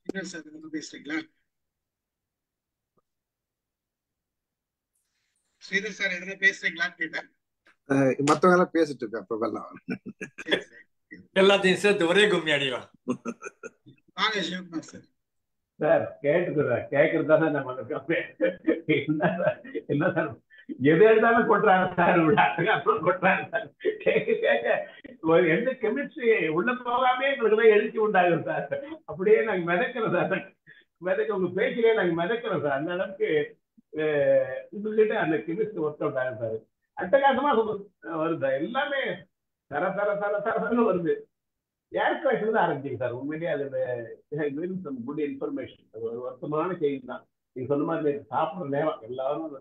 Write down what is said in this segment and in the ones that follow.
Sir எதுனா பேசுறீங்களா? Sridhar sir எதுனா பேசுறீங்களான்னு கேட்டேன். மத்தவங்க எல்லாம் பேசிட்டு இருக்கேன் அப்ப எல்லாம். சரி சரி. எல்லாத்தையும் சேர்த்து ஒரே கும்மி அடிக்கலாம். வாங்க சிவகுமார் சார். சார் கேட்டுக்கிறேன், கேட்கறது தானே நம்ம என்ன சார் எது எடுத்தாலும் கொட்டுறாங்க சார், அப்புறம் கொட்டுறாங்க சார். கேட்க கேட்க எந்த கெமிஸ்ட்ரி உள்ள போகாமே எங்களுக்கு தான் எழுச்சி உண்டாகும் சார். அப்படியே நாங்க மிதக்கிறோம் சார், மிதக்க உங்க பேச்சிலே நாங்க மிதக்கிறோம் சார். அந்த அளவுக்கு உங்ககிட்ட அந்த கெமிஸ்ட்ரி ஒர்க் அவுட் ஆகும் சார். அட்டகாசமா வருது சார், எல்லாமே தர தர தர தரன்னு வருது. ஏர் கிராஷ் தான் ஆரம்பிச்சிங்க சார். உண்மையிலேயே அது குட் இன்ஃபர்மேஷன், அது ஒரு வருத்தமான செய்தி தான். நீங்க சொன்ன மாதிரி சாப்பிட்ற நேரம் எல்லாரும்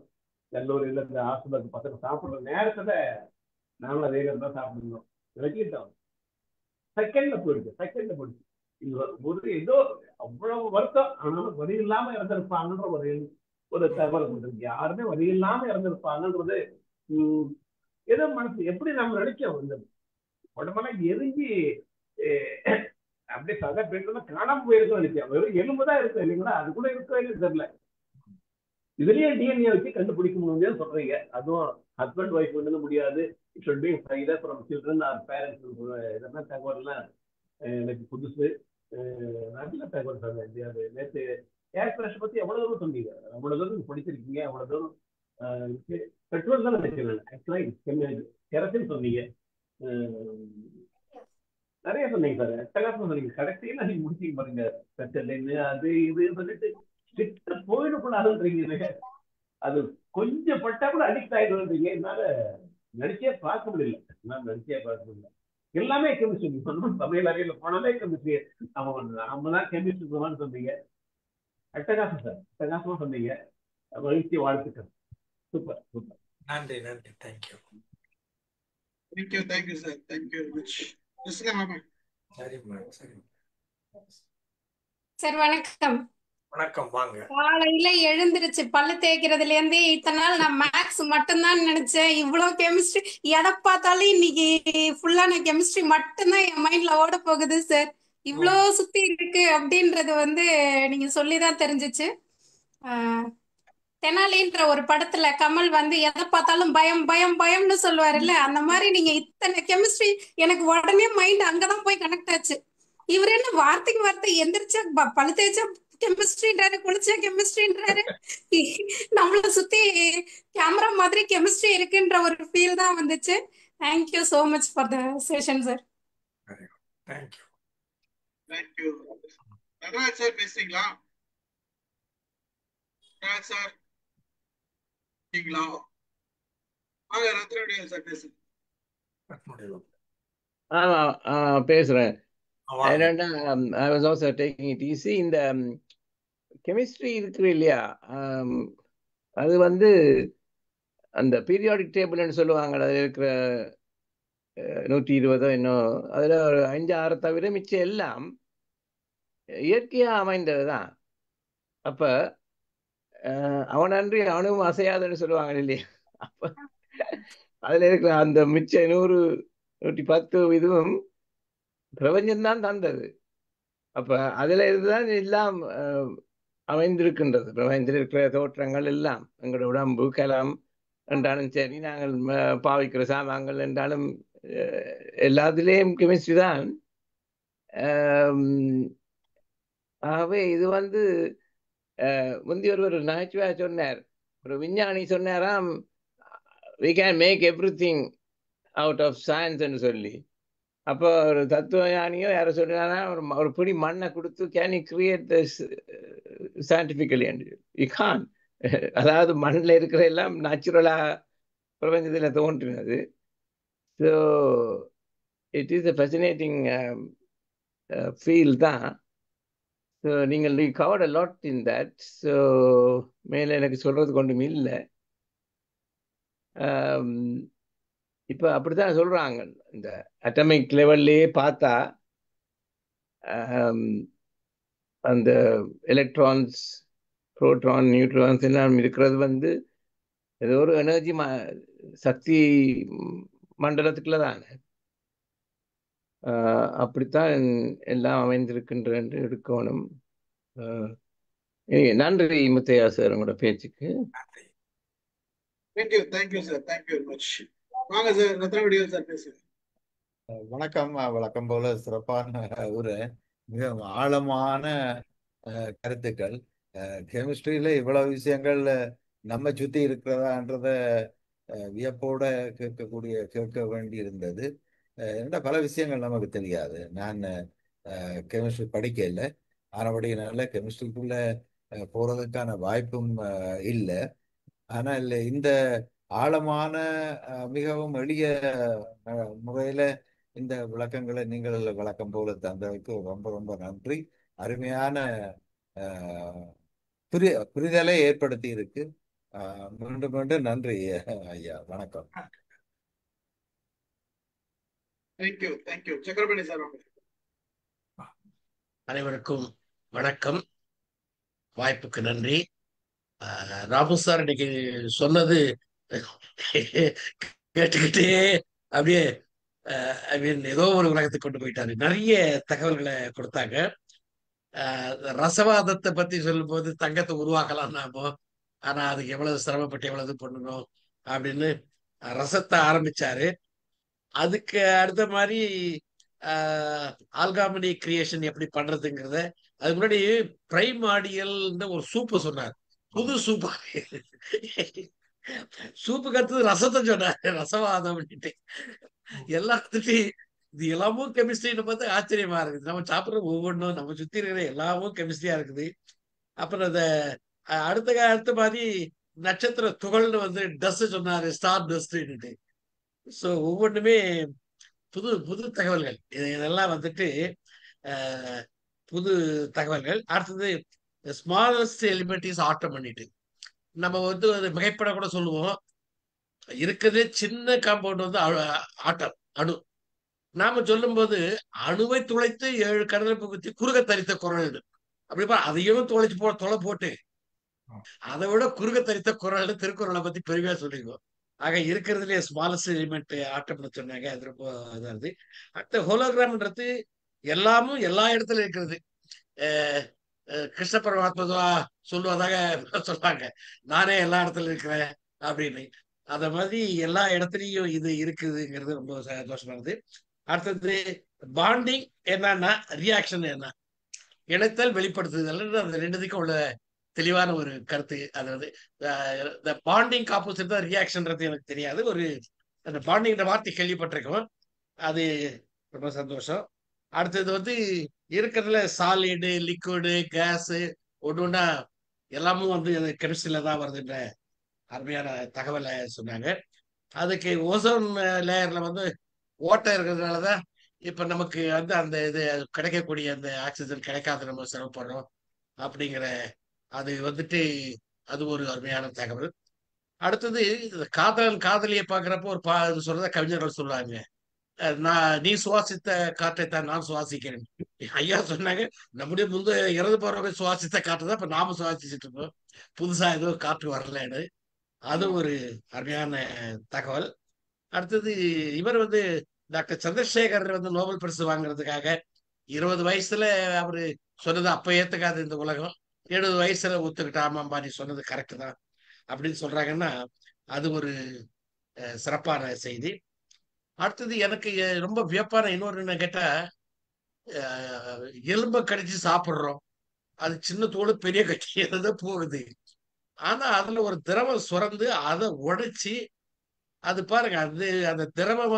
கல்லூரியில் இந்த ஹாஸ்பிட்டலுக்கு பசங்க சாப்பிட்ற நேரத்துல நானும் அதே நேரம் தான் சாப்பிடணும் வச்சுக்கிட்டோம். செகண்ட்ல போயிடுச்சு. இது ஒரு ஏதோ அவ்வளவு வருத்தம், ஆனாலும் வரி இல்லாம இறந்திருப்பாங்கன்ற ஒரு தகவல் கொடுத்துருக்கு. யாருமே வரி இல்லாம இறந்திருப்பாங்கன்றது ஏதோ மனசு எப்படி நம்ம நினைச்சோம். இந்த உடம்பெல்லாம் எரிஞ்சு அப்படியே சதை பெண்கள் காணாம போயிருக்கும் நினைச்சேன். வெறும் எலும்புதான் இருக்கும் இல்லைங்களா, அது கூட இருக்கவே தெரியல. இதுலயே டிஎன்ஏ வச்சு கண்டுபிடிக்க முடியும்னு சொல்றீங்க. அதுவும் ஹஸ்பண்ட் ஒய்ஃப் வந்து முடியாது. It should be further from children or parents. இதெல்லாம் தகவல்லாம் எனக்கு புதுசு, நல்ல தகவல் சார். அது நேற்று ஏர் கிராஷ் பத்தி எவ்வளவு தூரம் சொன்னீங்க, அவ்வளவு தூரம் படிச்சிருக்கீங்க, அவ்வளவு தூரம் பெட்ரோல் தான் நினைக்கிறேன். ஆக்சுவலா கெரசின் சொன்னீங்க, நிறைய சொன்னீங்க சார். அட்டகாசம் சொன்னீங்க. கடைசியில நீங்க முடிச்சீங்க பாருங்க, பெட்ரோல் அது இது சொல்லிட்டு கிட்ட போயிடக்கூடாதுன்றீங்க. அது கொஞ்சம் பட்டா கூட அடிக்ட் ஆயிடுறீங்க. என்னால நடிச்சே பார்க்க முடியல. எல்லாமே கெமிஸ்ட்ரி சொன்னோம். சமையல் அறையில போனாலே கெமிஸ்ட்ரி. நம்ம தான் கெமிஸ்ட்ரி போவான்னு சொன்னீங்க. அட்டகாசம் சார், அட்டகாசமா சொன்னீங்க. மகிழ்ச்சி, வாழ்த்துக்கள். Super super. நன்றி நன்றி. Thank you sir. Thank you very much. சரி. சார் வணக்கம். வணக்கம், வாங்க. காலையில எழுந்திருச்சு பல்லு தேய்க்கிறதுல இருந்து இத்தனை நாள் நான் மேக்ஸ் மட்டும்தான் நினைச்சேன். இவ்வளவு கெமிஸ்ட்ரி எதை பார்த்தாலும் இன்னைக்கு ஃபுல்லா நான் கெமிஸ்ட்ரி மட்டும்தான் என் மைண்ட்ல ஓட போகுது சார். இவ்வளோ சுத்தி இருக்கு அப்படின்றது நீங்க சொல்லிதான் தெரிஞ்சிச்சு. தெனாலின்ற ஒரு படத்துல கமல் எதை பார்த்தாலும் பயம் பயம் பயம்னு சொல்லுவாருல்ல, அந்த மாதிரி நீங்க இத்தனை கெமிஸ்ட்ரி எனக்கு உடனே மைண்ட் அங்கதான் போய் கனெக்ட் ஆச்சு. இவர் என்ன வார்த்தைக்கு வார்த்தை எந்திரிச்சா பழு தேய்ச்சா கெமிஸ்ட்ரின்றாரு, குளிச்சா கெமிஸ்ட்ரின்றாரு. நம்மள சுத்தி கேமரா மாதிரி கெமிஸ்ட்ரி இருக்குன்ற ஒரு ஃபீல் தான் வந்துச்சு. Thank you so much for the session sir. Thank you. Natraj sir பேசுறீங்களா? நடராஜ் சார் இருக்கீங்களா? வாங்க ரத்னவேல் சார் பேசுங்க. பேசுறேன். என்னன்னா, I was also taking it easy. இந்த கெமிஸ்ட்ரி இருக்கு இல்லையா, அது அந்த பீரியாடிக் டேபிள்னு சொல்லுவாங்க. அதில் இருக்கிற 120 இன்னும் அதில் ஒரு 5-6 தவிர மிச்சம் எல்லாம் இயற்கையா அமைந்தது தான். அப்ப அவனன்றி அவனும் அசையாதுன்னு சொல்லுவாங்க இல்லையா. அப்ப அதுல இருக்கிற அந்த மிச்ச 100-110 இதுவும் பிரபஞ்சம்தான் தந்தது. அப்ப அதுல இருந்துதான் எல்லாம் அமைந்திருக்கின்றது. பிரபஞ்சத்தில் இருக்கிற தோற்றங்கள் எல்லாம், எங்களோட உடம்பு கலம் என்றாலும் சரி, நாங்கள் பாவிக்கிற சாமான்கள் என்றாலும் எல்லாத்திலேயும் கெமிஸ்ட்ரி தான். ஆகவே இது முந்தி ஒருவர் நகைச்சுவையா சொன்னார், ஒரு விஞ்ஞானி சொன்னாராம், we can make everything out of science என்று சொல்லி. அப்போ ஒரு தத்துவ ஞானியோ யாரோ சொன்னா, ஒரு பிடி மண்ணை கொடுத்து can you create this scientifically? You can't. அதாவது மண்ணில் இருக்கிற எல்லாம் நேச்சுரலா பிரபஞ்சத்தில் தோன்றினது. So it is a fascinating feel தான். ஸோ நீங்கள் covered a lot in that. So மேலே எனக்கு சொல்றது கொண்டும் இல்லை. இப்போ அப்படித்தான் சொல்றாங்க, இந்த அட்டமிக் லெவல்லே பார்த்தா அந்த எலக்ட்ரான்ஸ், புரோட்டான், நியூட்ரான்ஸ் எல்லாம் இருக்கிறது ஏதோ ஒரு எனர்ஜி சக்தி மண்டலத்துக்குள்ள தானே. அப்படித்தான் எல்லாம் அமைந்திருக்கின்ற என்று எடுக்கணும். நன்றி முத்தையா சார் உங்களோட பேச்சுக்கு. Thank you sir, thank you very much. வாங்க சார், ரத்னவடிவேல் சார் பேசுங்க. வணக்கம். வழக்கம் போல சிறப்பான ஒரு மிக ஆழமான கருத்துக்கள். கெமிஸ்ட்ரியில இவ்வளவு விஷயங்கள் நம்ம சுத்தி இருக்கிறதான்றத வியப்போட கேட்க வேண்டி இருந்தது. என்ன பல விஷயங்கள் நமக்கு தெரியாது. நான் கெமிஸ்ட்ரி படிக்க இல்லை, ஆனபடினால கெமிஸ்ட்ரிக்குள்ள போறதுக்கான வாய்ப்பும் இல்லை. ஆனால் இந்த ஆழமான மிகவும் எளிய முறையில இந்த விளக்கங்களை நீங்கள் வழக்கம் போல தந்ததுக்கு ரொம்ப ரொம்ப நன்றி. அருமையான புரிதலை ஏற்படுத்தி இருக்கு. மீண்டும் மீண்டும் நன்றி ஐயா. வணக்கம். Thank you, thank you. சக்கரபாணி சார் வாங்க. அனைவருக்கும் வணக்கம், வாய்ப்புக்கு நன்றி. ராமு சார் இன்னைக்கு சொன்னது கேட்டுக்கிட்டே அப்படியே ஐ மீன் ஏதோ ஒரு உலகத்துக்கு கொண்டு போயிட்டாரு. நிறைய தகவல்களை கொடுத்தாங்க. ரசவாதத்தை பத்தி சொல்லும் போது தங்கத்தை உருவாக்கலாம் நாமோ, ஆனா அதுக்கு எவ்வளவு சிரமப்பட்டு எவ்வளவு பண்ணணும் அப்படின்னு ரசத்தை ஆரம்பிச்சாரு. அதுக்கு அடுத்த மாதிரி ஆல்காமனி கிரியேஷன் எப்படி பண்றதுங்கிறத, அதுக்கு முன்னாடி பிரைமாடியல் ஒரு சூப்பு சொன்னார். புது சூப்பு சூப்புக்கு அடுத்தது ரசத்தை சொன்னாரு, ரசவாதம் அப்படின்ட்டு. எல்லாத்துட்டையும் இது எல்லாமும் கெமிஸ்ட்ரின்னு பார்த்து ஆச்சரியமா இருக்குது. நம்ம சாப்பிட்ற ஒவ்வொன்றும் நம்ம சுத்தி இருக்கிற எல்லாமும் கெமிஸ்ட்ரியா இருக்குது. அப்புறம் அந்த அடுத்த மாதிரி நட்சத்திர துகள்னு டஸ்ட் சொன்னாரு, ஸ்டார் டஸ்ட்ன்னுட்டு. ஸோ ஒவ்வொன்றுமே புது புது தகவல்கள். இதெல்லாம் புது தகவல்கள். அடுத்தது ஸ்மாலஸ்ட் எலிமெண்ட் இஸ் ஆட்டம் பண்ணிட்டு நம்ம அது மிகைப்பட கூட சொல்லுவோம். இருக்கிறதே சின்ன காம்பவுண்ட் ஆட்டம், அணு. நாம சொல்லும் போது அணுவை துளைத்து 7 கடல் புகுத்தி குறுக தரித்த குரல் அப்படிப்பா, அதையும் தொலை போட்டு அதை விட குறுக தரித்த குரல் திருக்குறளை பத்தி பெருமையா சொல்லிக்குவோம். ஆக இருக்கிறதுலே ஸ்மாலஸ்ட் எலிமெண்ட் ஆட்டம்னு சொன்னாங்க. அது ரொம்ப இதா இருக்கு. அடுத்த ஹோலோகிராம்ன்றது எல்லாமும் எல்லா இடத்துல இருக்கிறது. கிருஷ்ண பரமாத்மா சொல்லுவதாக சொல்றாங்க, நானே எல்லா இடத்துல இருக்கிறேன் அப்படின்னு. அத மாதிரி எல்லா இடத்துலயும் இது இருக்குதுங்கிறது ரொம்ப சந்தோஷமானது. அடுத்தது பாண்டிங் என்னன்னா, ரியாக்ஷன் என்ன, இணைத்தல் வெளிப்படுத்துதல், அந்த ரெண்டுத்துக்கும் உள்ள தெளிவான ஒரு கருத்து. அதாவது இந்த பாண்டிங் ஆப்போசிட் தான் ரியாக்ஷன்றது எனக்கு தெரியாது. அந்த பாண்டிங் வார்த்தை கேள்விப்பட்டிருக்கோம், அது ரொம்ப சந்தோஷம். அடுத்தது இருக்கிறதுல சாலிடு, லிக்விடு, கேஸ் ஒன்னா எல்லாமும் கெமிஸ்ட்ரியில தான் வருதுன்ற அருமையான தகவலை சொன்னாங்க. அதுக்கு ஓசோன் லேயர்ல ஓட்டை இருக்கிறதுனாலதான் இப்ப நமக்கு அந்த இது கிடைக்கக்கூடிய அந்த ஆக்சிஜன் கிடைக்காத நம்ம சிரமப்படுறோம் அப்படிங்கிற அது அது ஒரு அருமையான தகவல். அடுத்தது காதலன் காதலியை பாக்குறப்போ ஒரு சொல்றத கவிஞர்கள் சொல்லுவாங்க, நீ சுவாசித்த காற்றைத்தான் நான் சுவாசிக்கிறேன். ஐயா சொன்னாங்க, நம்முடைய இறந்து போறவங்க சுவாசித்த காற்று தான் இப்ப நாம சுவாசிச்சுட்டு இருக்கோம், புதுசா ஏதோ காற்று வரலன்னு. அது ஒரு அருமையான தகவல். அடுத்தது இவர் டாக்டர் சந்திரசேகர் நோபல் பரிசு வாங்குறதுக்காக 20 வயசுல அவரு சொன்னது அப்ப ஏத்துக்காது இந்த உலகம், 70 வயசுல ஒத்துக்கிட்ட, ஆமாம்பா நீ சொன்னது கரெக்ட் தான் அப்படின்னு சொல்றாங்கன்னா அது ஒரு சிறப்பான செய்தி. அடுத்தது எனக்கு ரொம்ப வியப்பான இன்னொரு என்ன கேட்டா, எலும்ப கடிச்சு சாப்பிடுறோம், அது சின்ன தோடு பெரிய கட்சி போகுது. ஆனா அதுல ஒரு திரவம் சுரந்து அதை உடைச்சி அது பாருங்க, அந்த திரவம்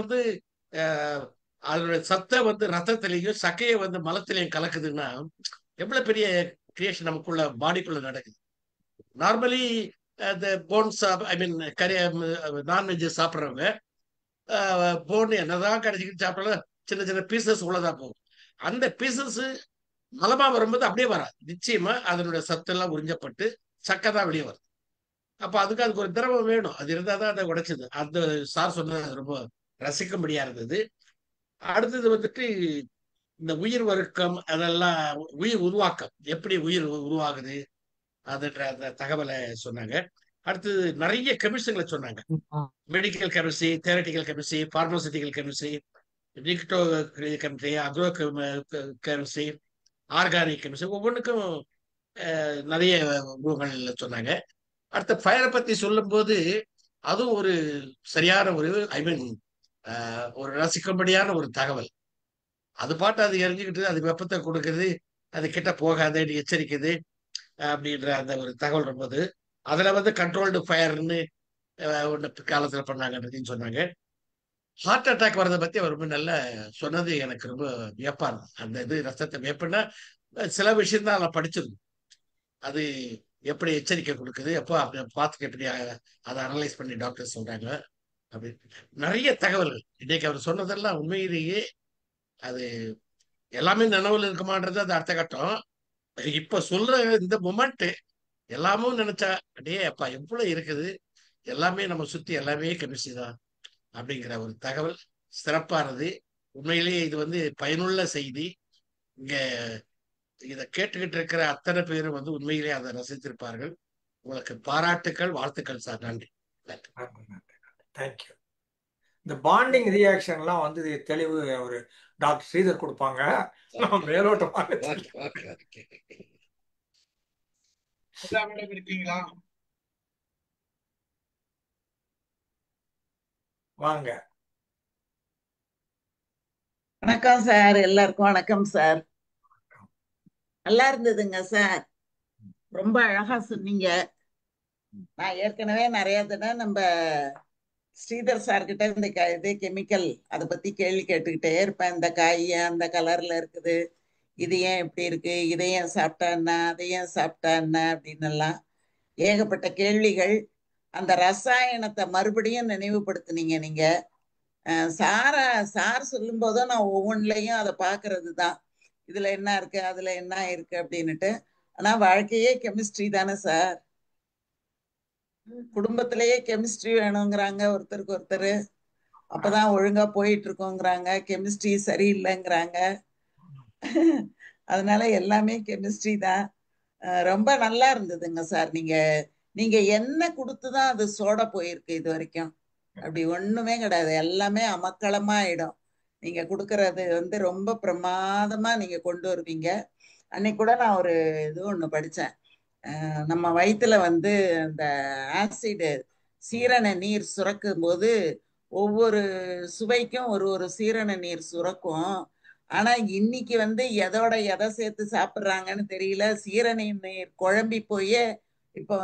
அதோட சத்தை ரத்தத்திலையும் சக்கையை மலத்திலையும் கலக்குதுன்னா எவ்வளவு பெரிய கிரியேஷன் நமக்குள்ள பாடிக்குள்ள நடக்குது. நார்மலி இந்த போன்ஸ் ஐ மீன் நான்வெஜ் சாப்பிட்றவங்க போன் என்னதான் கடைசிக்கிட்டு சாப்பிட்டாலும் சின்ன சின்ன பீசஸ் உள்ளதா போகும். அந்த பீசஸ் மலமா வரும்போது அப்படியே வராது, நிச்சயமா அதனுடைய சத்தெல்லாம் உறிஞ்சப்பட்டு சக்கை தான் வெளியே வருது. அப்ப அதுக்கு ஒரு திரவம் வேணும், அது இருந்தால் தான் அதை உடைச்சது. அந்த சார் சொன்னது ரொம்ப ரசிக்கும்படியா இருந்தது. அடுத்தது இந்த உயிர் வர்க்கம், அதெல்லாம் உயிர் உருவாக்கம், எப்படி உயிர் உருவாகுது அதுன்ற அந்த தகவலை சொன்னாங்க. அடுத்தது நிறைய கெமிஸ்ட்ரிகளை சொன்னாங்க, medical chemistry, theoretical chemistry, pharmaceutical chemistry, நிக்டோ chemistry, agro chemistry, organic chemistry. ஒவ்வொன்றுக்கும் நிறைய உருவங்கள் சொன்னாங்க. அடுத்த ஃபயரை பத்தி சொல்லும்போது அதுவும் ஒரு சரியான ஒரு ஒரு ரசிக்கும்படியான ஒரு தகவல். அது பாட்டு அது எரிஞ்சுக்கிட்டு அது வெப்பத்தை கொடுக்குது, அது கிட்ட போகாதுன்னு எச்சரிக்குது அப்படின்ற அந்த ஒரு தகவல் இருந்தது. அதுல கண்ட்ரோல்டு ஃபயர்னு ஒன்று காலத்துல பண்ணாங்கன்றதையும் சொன்னாங்க. ஹார்ட் அட்டாக் வர்றதை பத்தி அவர் ரொம்ப நல்லா சொன்னது எனக்கு ரொம்ப வியப்பா இருந்தது. அந்த இது ரத்தத்தை வியப்புன்னா சில விஷயம் தான் நான் படிச்சிருந்தேன். அது எப்படி எச்சரிக்கை கொடுக்குது, எப்போ அப்படி பார்த்துக்க எப்படி அதை அனலைஸ் பண்ணி டாக்டர் சொல்றாங்க அப்படி நிறைய தகவல்கள். இன்னைக்கு அவர் சொன்னதெல்லாம் உண்மையிலேயே அது எல்லாமே நினைவுல இருக்குமான்றது அது அடுத்த கட்டம். இப்ப சொல்ற இந்த மொமெண்ட் எல்லாமும் நினைச்சா அப்படியே அப்பா எவ்வளவு இருக்குது, எல்லாமே நம்ம சுத்தி எல்லாமே கெமிஸ்ட்ரி தான் அப்படிங்கிற ஒரு தகவல் சிறப்பானது. உண்மையிலேயே இது பயனுள்ள செய்தி. இங்க இதை கேட்டுக்கிட்டு இருக்கிற அத்தனை பேரும் உண்மையிலேயே அதை ரசித்திருப்பார்கள். உங்களுக்கு பாராட்டுக்கள், வாழ்த்துக்கள் சார். நன்றி. தேங்க்யூ. இந்த பாண்டிங் ரியாக்ஷன்லாம் தெளிவு ஒரு டாக்டர் ஸ்ரீதர் கொடுப்பாங்க. நம்ம மேலோட்டமாக மேடம் இருக்கீங்களா? வாங்க. வணக்கம் சார். எல்லாருக்கும் வணக்கம் சார். நல்லா இருந்ததுங்க சார். ரொம்ப அழகா சொன்னீங்க. நான் ஏற்கனவே நிறைய தடவை நம்ம ஸ்ரீதர் சார் கிட்ட இந்த இது கெமிக்கல் அதை பத்தி கேள்வி கேட்டுக்கிட்டே இருப்பேன். இந்த காய் அந்த கலர்ல இருக்குது, இது ஏன் இப்படி இருக்கு, இதை ஏன் சாப்பிட்டா என்ன, அதை ஏன் சாப்பிட்டா என்ன அப்படின்னு எல்லாம் ஏகப்பட்ட கேள்விகள். அந்த ரசாயனத்தை மறுபடியும் நினைவுபடுத்தினீங்க நீங்க. சார் சொல்லும் போதும் நான் ஒவ்வொன்றுலையும் அதை பாக்குறது தான், இதுல என்ன இருக்கு அதுல என்ன இருக்கு அப்படின்னுட்டு. ஆனா வாழ்க்கையே கெமிஸ்ட்ரி தானே சார். குடும்பத்திலேயே கெமிஸ்ட்ரி வேணுங்கிறாங்க ஒருத்தருக்கு ஒருத்தர், அப்பதான் ஒழுங்கா போயிட்டு இருக்கோங்கிறாங்க. கெமிஸ்ட்ரி சரியில்லைங்கிறாங்க. அதனால எல்லாமே கெமிஸ்ட்ரி தான். ரொம்ப நல்லா இருந்ததுங்க சார். நீங்க என்ன கொடுத்துதான் அது சோட போயிருக்கு இது வரைக்கும்? அப்படி ஒண்ணுமே கிடையாது, எல்லாமே அமக்களமா ஆயிடும். நீங்க கொடுக்கறது ரொம்ப பிரமாதமா நீங்க கொண்டு வருவீங்க. அன்னைக்கு கூட நான் ஒரு இது ஒண்ணு படிச்சேன். நம்ம வயிற்றுல இந்த ஆசிடு சீரண நீர் சுரக்கும் போது ஒவ்வொரு சுவைக்கும் ஒரு ஒரு சீரண நீர் சுரக்கும். ஆனா இன்னைக்கு எதோட எதை சேர்த்து சாப்பிட்றாங்கன்னு தெரியல. சீரண நீர் குழம்பி போய் இப்ப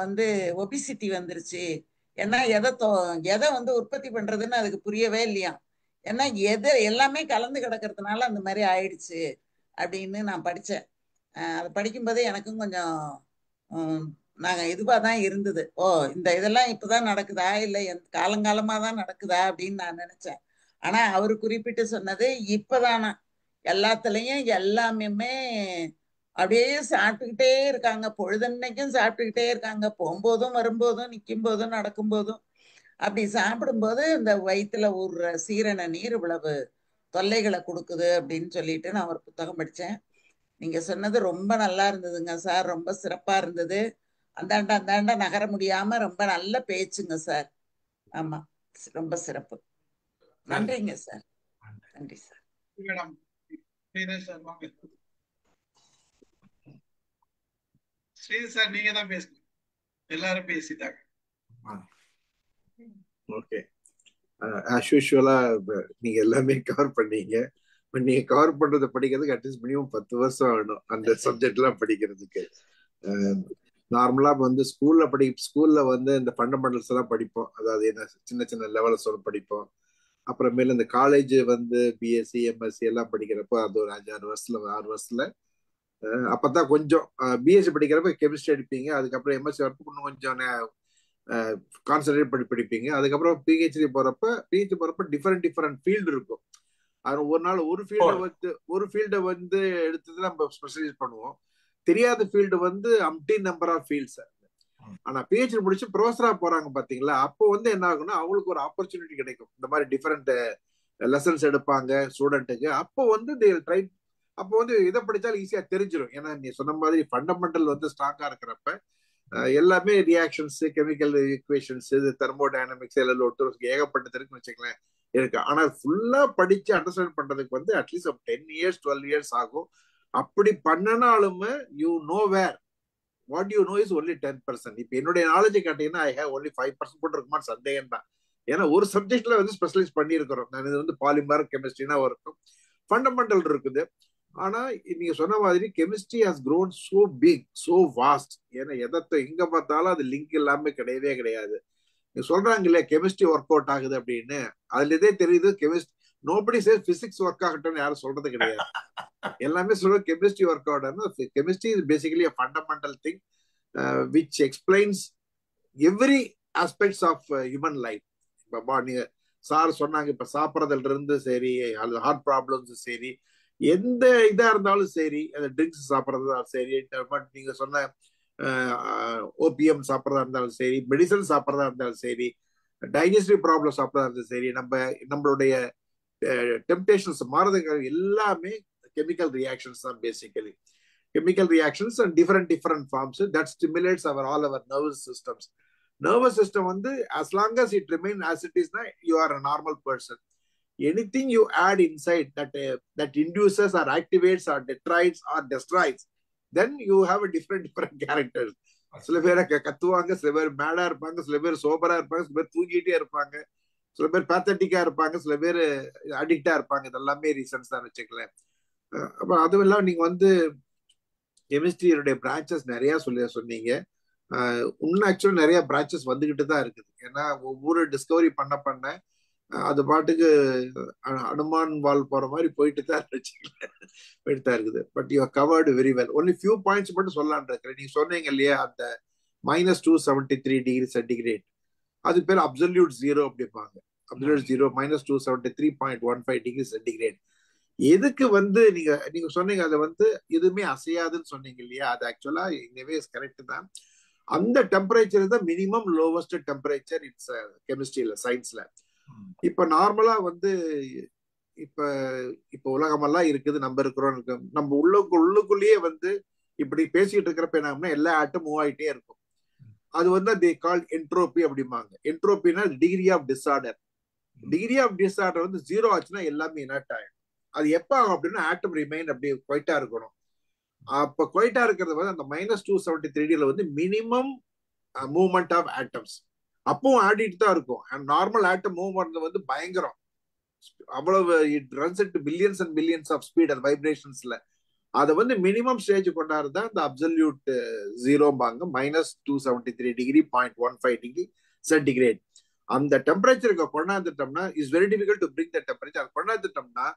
ஒபிசிட்டி வந்துருச்சு. ஏன்னா எதை உற்பத்தி பண்றதுன்னு அதுக்கு புரியவே இல்லையா. ஏன்னா எல்லாமே கலந்து கிடக்கிறதுனால அந்த மாதிரி ஆயிடுச்சு அப்படின்னு நான் படிச்சேன். அதை படிக்கும்போது எனக்கும் கொஞ்சம் நாங்க இதுவா தான் இருந்தது. ஓ, இந்த இதெல்லாம் இப்பதான் நடக்குதா இல்ல காலங்காலமா தான் நடக்குதா அப்படின்னு நான் நினைச்சேன். ஆனா அவரு குறிப்பிட்டு சொன்னது இப்பதானா எல்லாத்துலயும் எல்லாமே அப்படியே சாப்பிட்டுக்கிட்டே இருக்காங்க. பொழுதன்னைக்கும் சாப்பிட்டுக்கிட்டே இருக்காங்க, போகும்போதும் வரும்போதும் நிற்கும் போதும் நடக்கும் போதும். அப்படி சாப்பிடும்போது இந்த வயிற்றுல ஊறுற சீரண நீர் இவ்வளவு தொல்லைகளை கொடுக்குது அப்படின்னு சொல்லிட்டு நான் ஒரு புத்தகம் படித்தேன். நீங்க சொன்னது ரொம்ப நல்லா இருந்ததுங்க சார். ரொம்ப சிறப்பா இருந்தது. அந்தாண்ட நகர முடியாம ரொம்ப நல்ல பேச்சுங்க சார். ஆமா, ரொம்ப சிறப்பு. நன்றிங்க சார். நன்றி சார். மேடம் ஸ்ரீதர் சார் வாங்க. ஸ்ரீதர் சார் நீங்க தான் பேசணும், எல்லாரும் பேசிட்டாங்க. ஓகே, ஆஸ் யூஷுவலா நீங்க எல்லாமே கவர் பண்ணீங்க. நீங்க கவர் பண்றதை படிக்கிறதுக்கு அட்லீஸ்ட் மினிமம் 10 வருஷம் ஆகணும் அந்த சப்ஜெக்ட் எல்லாம் படிக்கிறதுக்கு. நார்மலா ஸ்கூல்ல இந்த ஃபண்டமெண்டல்ஸ் எல்லாம் படிப்போம். அதாவது என்ன சின்ன சின்ன லெவல்ல படிப்போம். அப்புறமேல இந்த காலேஜ் பிஎஸ்சி எம்எஸ்சி எல்லாம் படிக்கிறப்போ அது ஒரு 6 வருஷத்துல அப்பதான் கொஞ்சம் பிஎஸ்சி படிக்கிறப்ப கெமிஸ்ட்ரி எடுப்பீங்க. அதுக்கப்புறம் எம்எஸ்சி வரப்போ இன்னும் கொஞ்சம் கான்சென்ட்ரேட் பண்ணி படிப்பீங்க. அதுக்கப்புறம் பிஹெச்டி போறப்ப டிஃபரெண்ட் ஃபீல்டு இருக்கும். அது ஒரு நாள் ஒரு ஃபீல்டை எடுத்து நம்ம ஸ்பெஷலைஸ் பண்ணுவோம். தெரியாத ஃபீல்டு அம்டி நம்பர் ஆஃப் ஃபீல்ட்ஸ். ஆனா பிஹெச்டி முடிச்சு ப்ரொஃபஸரா போறாங்க பாத்தீங்களா, அப்போ என்ன ஆகும்னா அவங்களுக்கு ஒரு ஆப்பர்ச்சுனிட்டி கிடைக்கும். இந்த மாதிரி டிஃபரெண்ட் லெசன்ஸ் எடுப்பாங்க ஸ்டூடெண்ட்டுக்கு. அப்போ ட்ரை அப்போ இதை படிச்சாலும் ஈஸியா தெரிஞ்சிடும். ஏன்னா நீ சொன்ன மாதிரி ஃபண்டமெண்டல் ஸ்ட்ராங்கா இருக்கிறப்ப எல்லாமே ரியாக்ஷன்ஸ், கெமிக்கல் ஈக்குவேஷன்ஸ், தெர்மோடைனமிக்ஸ் எல்லாம் ஏகப்பட்டது இருக்குன்னு வச்சுக்கலாம் இருக்கு. ஆனா ஃபுல்லா படிச்சு அண்டர்ஸ்டாண்ட் பண்றதுக்கு அட்லீஸ்ட் 10 years 12 years ஆகும். அப்படி பண்ணனாலுமே you know where what you know is only 10%. இப்போ என்னுடைய நாலேஜ் கேட்டீங்கன்னா ஐ ஹேவ் ஒன்லி 5% கூட இருக்குமான்னு சந்தேகம் தான். ஏன்னா ஒரு சப்ஜெக்ட்ல வந்து ஸ்பெஷலைஸ் பண்ணியிருக்கிறோம். நான் இது வந்து பாலிமர் கெமிஸ்ட்ரினா இருக்கும், ஃபண்டமெண்டல் இருக்குது. ஆனா நீங்க சொன்ன மாதிரி chemistry has grown so big, so vast. ஏன்னா எங்க பார்த்தாலும் அது லிங்க் எல்லாமே கிடையவே கிடையாது. நீங்க சொல்றாங்க இல்லையா கெமிஸ்ட்ரி ஒர்க் அவுட் ஆகுது அப்படின்னு, அதுல இதே தெரியுது chemistry. Nobody says physics work ஆகட்டும்னு யாரும் சொல்றது கிடையாது. எல்லாமே சொல்ற கெமிஸ்ட்ரி ஒர்க் அவுட் ஆகுது. Chemistry is basically a fundamental thing which explains every aspects of human life. இப்போ நீங்க சார் சொன்னாங்க, இப்ப சாப்பிட்றதுல இருந்து சரி, அது ஹார்ட் ப்ராப்ளம்ஸ் சரி, எந்த இதா இருந்தாலும் சரி, அந்த ட்ரிங்க்ஸ் சாப்பிட்றதா சரி, நீங்க சொன்ன ஓபிஎம் சாப்பிட்றதா இருந்தாலும் சரி, மெடிசன் சாப்பிட்றதா இருந்தாலும் சரி, டைஜஸ்டிவ் ப்ராப்ளம் சாப்பிட்றதா இருந்தாலும் சரி, நம்மளுடைய டெம்டேஷன்ஸ் மாறுறதுக்கு எல்லாமே கெமிக்கல் ரியாக்ஷன்ஸ் தான் basically. chemical reactions and different forms that stimulates all our nervous systems. Nervous system வந்து as long as it remain as it is, you are a normal person. Anything you add inside that induces or activates or detrites or destroys, then you have a different characters. சில பேர் கத்துவாங்க, சில பேர் மேடா இருப்பாங்க, சில பேர் சோபரா இருப்பாங்க, சில பேர் தூங்கிட்டே இருப்பாங்க, சில பேர் பேத்தட்டிக்கா இருப்பாங்க, சில பேர் அடிக்டா இருப்பாங்க. இதெல்லாமே ரீசன்ஸ் தான் வச்சுக்கலாம். அப்ப அதுவும் இல்லாம நீங்க வந்து கெமிஸ்ட்ரியோடைய பிரான்ச்சஸ் நிறைய சொன்னீங்க. இன்னும் ஆக்சுவலா நிறைய பிரான்ச்சஸ் வந்துகிட்டு தான் இருக்குது. ஏன்னா ஒவ்வொரு டிஸ்கவரி பண்ண அது பாட்டுக்கு அனுமான் வால் போற மாதிரி போயிட்டு தான் இருக்குது. But you covered very well. Only few points மட்டும் சொல்லலான் இருக்கிறேன். நீங்க சொன்னீங்க இல்லையா அந்த -273 டிகிரி சென்டிகிரேட், அது பேர் அப்சல்யூட் ஜீரோ அப்படிப்பாங்க. Absolute zero -273.15 degree centigrade. எதுக்கு வந்து நீங்க சொன்னீங்க அதை வந்து எதுவுமே அசையாதுன்னு சொன்னீங்க இல்லையா? அது ஆக்சுவலா இன்னவே கரெக்ட் தான். அந்த டெம்பரேச்சர் தான் மினிமம் லோவஸ்ட் டெம்பரேச்சர் இட்ஸ் கெமிஸ்ட்ரியில, சயின்ஸ்ல. இப்ப நார்மலா வந்து இப்ப உலகமெல்லாம் இருக்குது, நம்ம இருக்கிறோம், நம்ம உள்ளுக்குள்ளேயே வந்து இப்படி பேசிட்டு இருக்கிறப்ப என்ன எல்லா ஆட்டும் மூவ் ஆயிட்டே இருக்கும். அது வந்து தே கால் என்ட்ரோபி அப்படிம்பாங்க. என்ட்ரோபினா degree of disorder. Degree of disorder வந்து 0 ஆச்சுன்னா எல்லாமே இனர்ட் ஆயிடும். அது எப்ப ஆகும் அப்படின்னா ஆட்டம் ரிமைன் அப்படியே குவைட்டா இருக்கணும். அப்ப குவைட்டா இருக்கிறது வந்து அந்த -273 வந்து மினிமம் மூவ்மெண்ட் ஆஃப் ஆட்டம்ஸ். அப்பவும் ஆடிட்டு தான் இருக்கும். நார்மல் ஆட்டம் மூவ் பண்றது வந்து பயங்கரம், அவ்வளவு it runs into billions and billions of speed அந்த வைப்ரேஷன்ஸ்ல. அதை வந்து மினிமம் ஸ்டேஜ் கொண்டாடுறதா இந்த அப்சல்யூட் ஜீரோம்பாங்க. -273 டிகிரி 0.15 டிகிரி சென்டிகிரேட். அந்த டெம்பரேச்சருக்கு கொண்டாந்துட்டோம்னா is very difficult to bring the temperature. அது கொண்டாந்துட்டோம்னா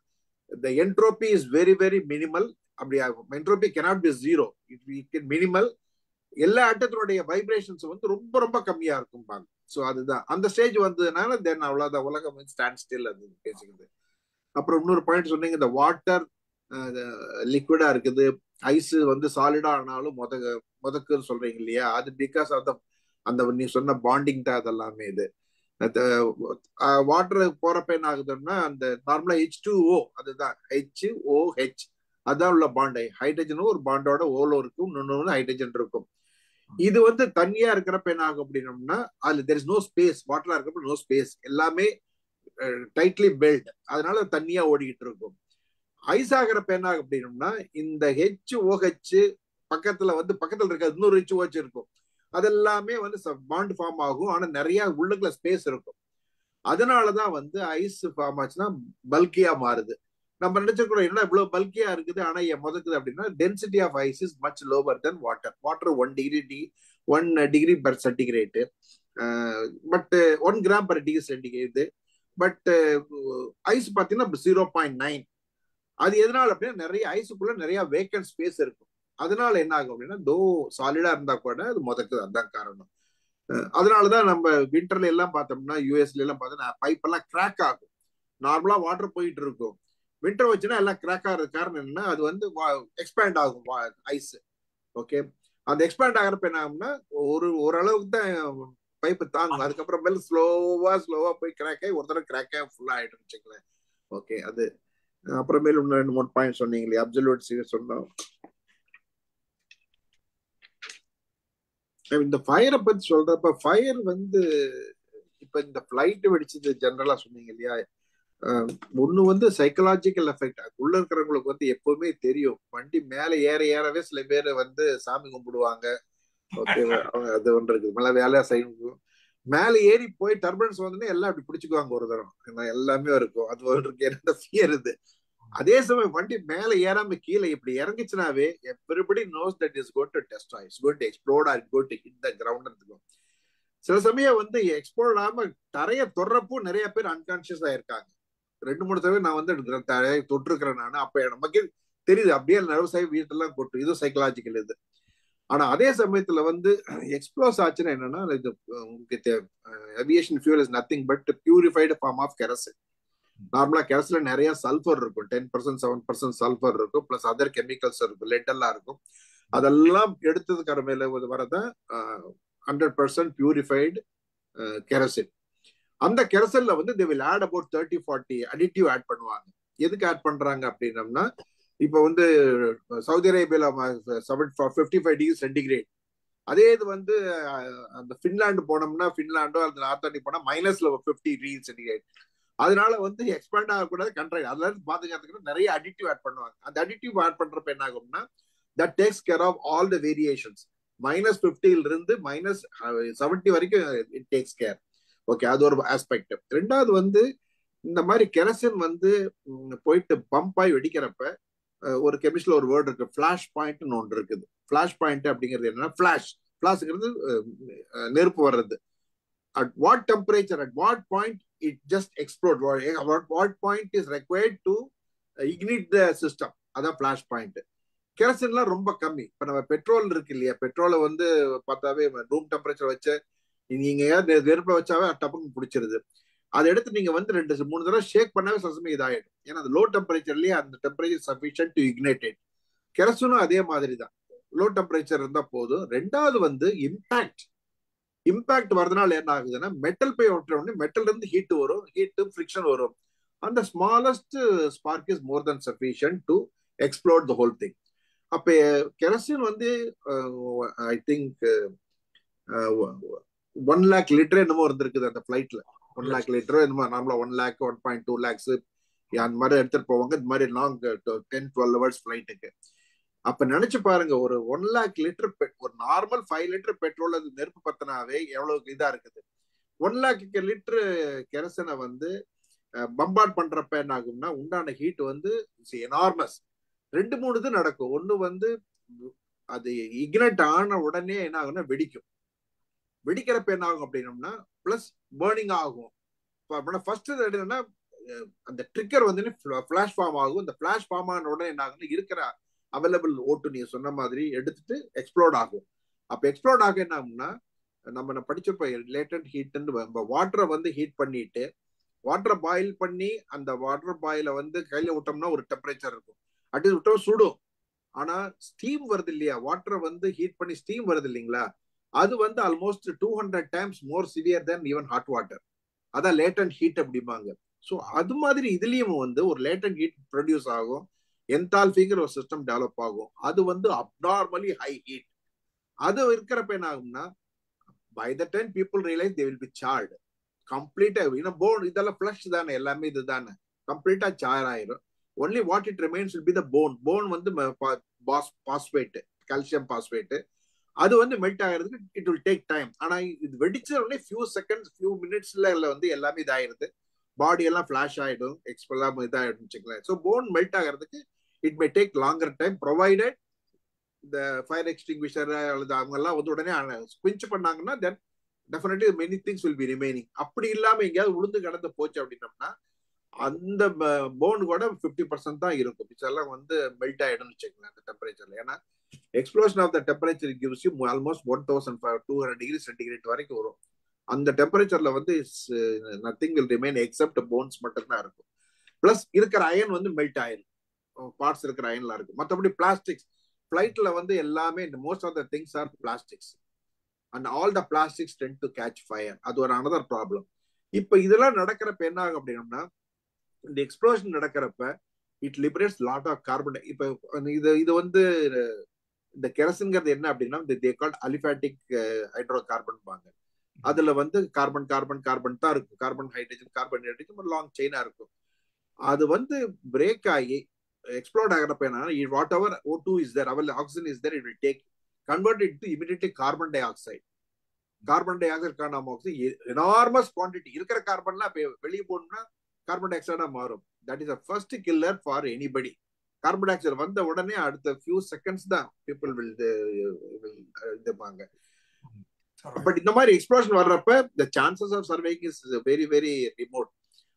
the entropy is very very minimal. அப்படி ஆகும். entropy cannot be zero, it can minimal. எல்லா ஆட்டத்தினுடைய வைப்ரேஷன்ஸ் வந்து ரொம்ப ரொம்ப கம்மியா இருக்கும். ஸோ அதுதான் அந்த ஸ்டேஜ் வந்ததுனால தென் அவ்வளவுதான், உலகம் வந்து ஸ்டாண்ட் ஸ்டில். அது பேசுகிறது. அப்புறம் இன்னொரு பாயிண்ட் சொன்னீங்க, இந்த வாட்டர் லிக்விடா இருக்குது, ஐஸ் வந்து சாலிடா ஆனாலும் முதக்குன்னு சொல்றீங்க இல்லையா? அது பிகாஸ் ஆஃப் அந்த நீ சொன்ன பாண்டிங் தான் அதெல்லாமே. இது வாட்டர் போறப்ப என்ன ஆகுதுன்னா அந்த நார்மலா H2O, அதுதான் HOH, அதான் உள்ள பாண்ட். ஹைட்ரஜனும் ஒரு பாண்டோட ஓலோ இருக்கும், இன்னொன்னு ஹைட்ரஜன் இருக்கும். இது வந்து தனியா இருக்கிறப்ப என்ன ஆகும் அப்படின்னோம்னா அதுல தெர் இஸ் நோ ஸ்பேஸ். வாட்டரா இருக்கிறப்ப நோ ஸ்பேஸ், எல்லாமே டைட்லி பெல்ட், அதனால தனியா ஓடிக்கிட்டு இருக்கும். ஐஸ் ஆகிறப்ப என்ன ஆகும் அப்படின்னோம்னா இந்த HOH பக்கத்துல இருக்க இன்னொரு HOH இருக்கும், அதெல்லாமே வந்து பாண்ட் ஃபார்ம் ஆகும். ஆனா நிறைய உள்ளுக்குள்ள ஸ்பேஸ் இருக்கும். அதனாலதான் வந்து ஐஸ் ஃபார்ம் ஆச்சுன்னா பல்கியா மாறுது. நம்ம நினைச்சிருக்கிறோம் என்ன இவ்வளவு பல்கியா இருக்குது ஆனா முதக்குது அப்படின்னா density of ice is much lower than water. Water 1 degree per centigrade, but 1 gram per degree centigrade. But ice பார்த்தீங்கன்னா 0.9. அது எதனால அப்படின்னா நிறைய ஐஸுக்குள்ள நிறைய வேக்கன்ட் ஸ்பேஸ் இருக்கும். அதனால என்ன ஆகும் அப்படின்னா தோ சாலிடா இருந்தா கூட அது முதக்குது. அதுதான் காரணம். அதனாலதான் நம்ம விண்டர்ல எல்லாம் பார்த்தோம்னா யூஎஸ்ல எல்லாம் பார்த்தோம்னா பைப் எல்லாம் கிராக் ஆகும். நார்மலா வாட்டர் போயிட்டு இருக்கும், விண்டர் வச்சுன்னா எல்லாம் கிராக் ஆகிறது காரணம் என்ன, அது வந்து எக்ஸ்பேண்ட் ஆகும் ஐஸ். ஓகே, அந்த எக்ஸ்பேண்ட் ஆகிறப்ப என்ன ஆகும்னா ஓரளவுக்கு தான் பைப்பு தாங்கும். அதுக்கப்புறம் மேல ஸ்லோவா போய் கிராக் ஆகி ஒரு தடவை கிராக் ஆகி ஃபுல்லா ஆயிடும் வச்சுக்கலேன். ஓகே, அது அப்புறமேல இன்னும் 2-3 பாயிண்ட் சொன்னீங்களே அப்சல்யூட் சீரியஸ் சொன்னோம். இந்த ஃபயரை பத்தி சொல்றப்ப ஃபயர் வந்து இப்ப இந்த பிளைட் வெடிச்சது ஜெனரலா சொன்னீங்க இல்லையா? ஒண்ணு வந்து சைக்கலாஜிக்கல் எஃபெக்ட். உள்ள இருக்கிறவங்களுக்கு வந்து எப்பவுமே தெரியும், வண்டி மேல ஏறவே சில பேர் வந்து சாமி கும்பிடுவாங்க, ஓகே, அது ஒன்று இருக்குது. மேல வேலையா செய்யணும். மேல ஏறி போய் டர்புலன்ஸ் வந்து எல்லாம் அப்படி பிடிச்சுக்குவாங்க ஒரு தரம். எல்லாமே இருக்கும். அது ஒரு இருக்கு, என்ன ஃபியர் இது. அதே சமயம் வண்டி மேல ஏறாம கீழே இப்படி இறங்கிச்சுனாவே everybody knows that is going to destroy, it's going to explode or it's going to hit the ground இருக்கும். சில சமயம் வந்து எக்ஸ்ப்ளோர்ட் ஆகாம தரைய தொடுறப்போ நிறைய பேர் அன்கான்சியஸா இருக்காங்க. 2-3 தடவை நான் வந்து தரையை தொட்டிருக்கிறேன் நான். அப்ப நமக்கு தெரியுது அப்படியே நர்வஸ் ஆகி வீட்டெல்லாம் கொட்டு. இது சைக்கலாஜிக்கல் இது. ஆனா அதே சமயத்துல வந்து எக்ஸ்ப்ளோஸ் ஆச்சுன்னா என்னன்னா, இது உங்களுக்கு aviation fuel is nothing but purified form of kerosene. நார்மலா கெரசின்ல நிறைய சல்ஃபர் இருக்கும். 10%, 7% சல்ஃபர் இருக்கும். பிளஸ் அதர் கெமிக்கல்ஸ் இருக்கும். லெட் எல்லாம் இருக்கும். அதெல்லாம் எடுத்ததுக்கு மேல வரதான் 100% பியூரிஃபைடு கெரசின். அந்த கெரசின்ல வந்து they will add about 30-40 additive add பண்ணுவாங்க. எதுக்கு ஆட் பண்றாங்க அப்படின்னம்னா, இப்ப வந்து சவுதி அரேபியால 55 டிகிரி சென்டிகிரேட், அதே இது வந்து அந்த பின்லாந்து போனோம்னா, பின்லாண்டோ அந்த நார்த்தாண்டி போனா மைனஸ்ல 50 டிகிரி சென்டிகிரேட். அதனால வந்து எக்ஸ்பேண்ட் ஆகக்கூடாது, கண்ட்ரோல். அதுல இருந்து பாதுகாத்துக்கு நிறைய அடிட்டிவ் ஆட் பண்ணுவாங்க. அந்த அடிட்டிவ் ஆட் பண்றப்ப என்ன ஆகும்னா, that takes care of all the variations. -50 இருந்து -70 வரைக்கும் it takes care. ஓகே, அது ஒரு ஆஸ்பெக்ட். ரெண்டாவது வந்து இந்த மாதிரி கெரசின் வந்து போயிட்டு பம்ப் ஆகி வெடிக்கிறப்ப ஒரு கெமிஸ்ட்ல ஒரு வேர்டு இருக்கு, ஃபிளாஷ் பாயிண்ட்னு ஒன்று இருக்குது. ஃபிளாஷ் பாயிண்ட் அப்படிங்கிறது என்னன்னா, ஃபிளாஷ்ங்கிறது நெருப்பு வர்றது. At what temperature, at what point it just explode, what point is required to ignite the system, அதான் ஃபிளாஷ் பாயிண்ட். கெரசின்லாம் ரொம்ப கம்மி. இப்ப நம்ம பெட்ரோல் இருக்கு இல்லையா, பெட்ரோலை வந்து பார்த்தாவே ரூம் டெம்பரேச்சர் வச்ச நீங்க நெருப்புல வச்சாவே டப்புன்னு பிடிச்சிருது. அதை எடுத்து நீங்க வந்து 2-3 தடவை ஷேக் பண்ணாவே சசமே இதாயிடும். ஏன்னா அது லோ டெம்பரேச்சர்லயே அந்த temperature sufficient to ignite it. கெரசினும் அதே மாதிரி தான், லோ டெம்பரேச்சர் இருந்தா போதும். ரெண்டாவது வந்து இம்பாக்ட் வரதுனால என்ன ஆகுதுன்னா, மெட்டல் போய் ஒட்டுற உடனே மெட்டல் இருந்து ஹீட் வரும், ஹீட் ஃபிரிக்ஷன் வரும். அந்த smallest spark is more then sufficient to explore the whole thing. அப்ப கெரசின் வந்து ஐ திங்க் 1 lakh லிட்டர் என்னமோ இருந்திருக்குது அந்த பிளைட்ல. 1 lakh லிட்டர் என்னமோ, நார்மலா 1 lakh 1.2 lakhs அந்த மாதிரி எடுத்துட்டு போவாங்க. இந்த மாதிரி லாங் 10-12 hours பிளைட்டுக்கு. அப்ப நினைச்சு பாருங்க, ஒரு 1 lakh லிட்டர், ஒரு நார்மல் 5 லிட்டர் பெட்ரோல் அது நெருப்பு பத்தினாவே எவ்வளவு இதா இருக்குது. 1 lakh லிட்டர் கெரசினை வந்து பம்பார்ட் பண்றப்ப என்ன ஆகும்னா, உண்டான ஹீட் வந்து எனார்மஸ். 2-3 இது நடக்கும். ஒண்ணு வந்து அது இக்னைட் ஆன உடனே என்ன ஆகும்னா வெடிக்கும். வெடிக்கிறப்ப என்ன ஆகும் அப்படின்னம்னா, பிளஸ் பேர்னிங் ஆகும். ஃபர்ஸ்ட் என்னன்னா, அந்த ட்ரிக்கர் வந்து ஃபிளாஷ் ஃபார்ம் ஆகும். இந்த ஃபிளாஷ் ஃபார்ம் ஆன உடனே என்ன ஆகும்னா, இருக்கிற அவைலபிள் ஓட்டு நீங்க சொன்ன மாதிரி எடுத்துட்டு எக்ஸ்ப்ளோர்ட் ஆகும். அப்ப எக்ஸ்ப்ளோர்ட் ஆக என்ன ஆகும்னா, நம்ம படிச்சப்ப லேட்டன்ட் ஹீட், வாட்டரை வந்து ஹீட் பண்ணிட்டு வாட்டரை பாயில் பண்ணி அந்த வாட்டர் பாயில வந்து கையில விட்டோம்னா ஒரு டெம்பரேச்சர் இருக்கும், அட்லீஸ்ட் விட்டோம் சுடும். ஆனா ஸ்டீம் வருது இல்லையா, வாட்டரை வந்து ஹீட் பண்ணி ஸ்டீம் வருது இல்லைங்களா, அது வந்து ஆல்மோஸ்ட் 200 times மோர் சிவியர் தென் ஈவன் ஹாட் வாட்டர். அதான் லேட்டன்ட் ஹீட் அப்படிம்பாங்க. ஸோ அது மாதிரி இதுலயும் வந்து ஒரு லேட்டன்ட் ஹீட் ப்ரொடியூஸ் ஆகும், என்தால்பிங்கிற ஒரு சிஸ்டம் டெவலப் ஆகும். அது வந்து அப்நார்மலி ஹை ஹீட். அது இருக்கிறப்ப என்ன ஆகும்னா, by the time people realise they will be charred completely. Bone இதெல்லாம் ஃபிளஷ் தானே, எல்லாமே இது தானே, கம்ப்ளீட்டா சார் ஆயிரும். Only what it remains will be the bone. Bone வந்து பாஸ்பேட், கால்சியம் பாஸ்பேட், அது வந்து மெல்ட் ஆகிறதுக்கு இட் வில் டேக் டைம். ஆனா இது வெடிச்ச உடனே ஃபியூ செகண்ட்ஸ், ஃபியூ மினிட்ஸ்ல வந்து எல்லாமே இதாயிருது, பாடி எல்லாம் ஃபிளாஷ் ஆயிடும், எக்ஸ்பெல்லாம் இதாயிடும் வச்சுக்கலாம். ஸோ போன் மெல்ட் ஆகிறதுக்கு it may take longer time, provided இந்த ஃபயர் எக்ஸ்டிங்விஷர் அல்லது அவங்க எல்லாம் வந்து உடனே குவிஞ்ச் பண்ணாங்கன்னா then definitely many things will be remaining. அப்படி இல்லாம எங்கேயாவது உளுந்து கடந்து போச்சு அப்படின்னம்னா அந்த போன் கூட 50% தான் இருக்கும், மிச்செல்லாம் வந்து மெல்ட் ஆயிடும்னு வச்சுக்கலாம் அந்த டெம்பரேச்சர்ல. ஏன்னா explosion of the temperature gives you almost 1200 degree centigrade வரைக்கும் வரும். அந்த டெம்பரேச்சர்ல வந்து nothing will remain except bones மட்டும் தான் இருக்கும். பிளஸ் இருக்கிற அயன் வந்து மெல்ட் ஆயிரும், பார்ட்ஸ் இருக்கிற அயன்லாம் இருக்கும். மற்றபடி பிளாஸ்டிக்ஸ் ஃபிளைட்ல வந்து எல்லாமே most of the things are plastics and all the plastics tend to catch fire. அது ஒரு அனதர் ப்ராப்ளம். இப்ப இதெல்லாம் நடக்கிறப்ப என்ன ஆகும் அப்படின்னா, இந்த எக்ஸ்ப்ளோஷன் நடக்கிறப்ப it liberates lot of carbon. இப்ப இது வந்து இந்த கெரசின்ங்கிறது என்ன அப்படின்னா, they called aliphatic hydrocarbon பாங்க. அதுல வந்து கார்பன் கார்பன் கார்பன் தான் இருக்கும், கார்பன் ஹைட்ரஜன் கார்பன் ஹைட்ரஜன் ஒரு லாங் செயினா இருக்கும். அது வந்து பிரேக் ஆகி எக்ஸ்ப்ளோர்ட் ஆகிறப்ப என்ன, what ever O2 is there, அவள் oxygen is there, it will take convert it to immediately carbon dioxide. Carbon dioxide காணாம எனார்மஸ் குவான்டிட்டி இருக்கிற கார்பன்லாம் வெளியே போகணும்னா கார்பன் டை ஆக்சைடா மாறும். That is first killer for anybody. Carbon dioxide வந்த உடனே அடுத்த ஃபியூ செகண்ட்ஸ் தான் பீப்புள் வில் இதுப்பாங்க. பட் இந்த மாதிரி எக்ஸ்ப்ளோஷன் வர்றப்ப the chances of surviving is very very remote.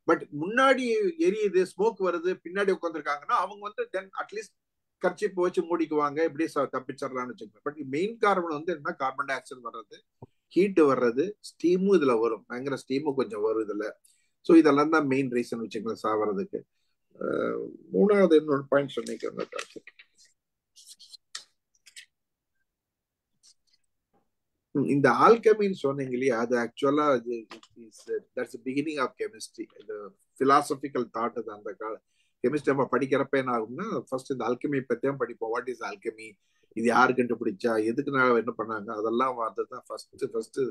But முன்னாடி எரியுது, ஸ்மோக் வருது, பின்னாடி உட்காந்துருக்காங்கன்னா அவங்க வந்து தென் அட்லீஸ்ட் கர்ச்சிப் வச்சு மூடிக்குவாங்க, இப்படி தப்பிச்சிடலாம்னு வச்சுக்கோங்க. பட் மெயின் காரணம் வந்து என்ன, கார்பன் டை ஆக்சைடு வர்றது, ஹீட் வர்றது, ஸ்டீமும் இதுல வரும், பயங்கர ஸ்டீமும் கொஞ்சம் வரும் இதுல. ஸோ இதெல்லாம் தான் மெயின் ரீசன் வச்சுக்கோங்க சாவறதுக்கு. மூணாவது இன்னொரு பாயிண்ட் சொன்னீங்க, இந்த ஆல்கெமின்னு சொன்னீங்க இல்லையா, அது ஆக்சுவலா தட்ஸ் பிகினிங் ஆஃப் கெமிஸ்ட்ரி. இது பிலாசபிக்கல் தாட். அது அந்த கால கெமிஸ்ட்ரி நம்ம படிக்கிறப்ப என்ன ஆகும்னா, ஃபர்ஸ்ட் இந்த ஆல்கெமி பத்தியும் படிப்போம். வாட் இஸ் ஆல்கெமி, இது யாரு கண்டுபிடிச்சா, எதுக்கு நான் என்ன பண்ணாங்க, அதெல்லாம் அதுதான் ஃபர்ஸ்ட்.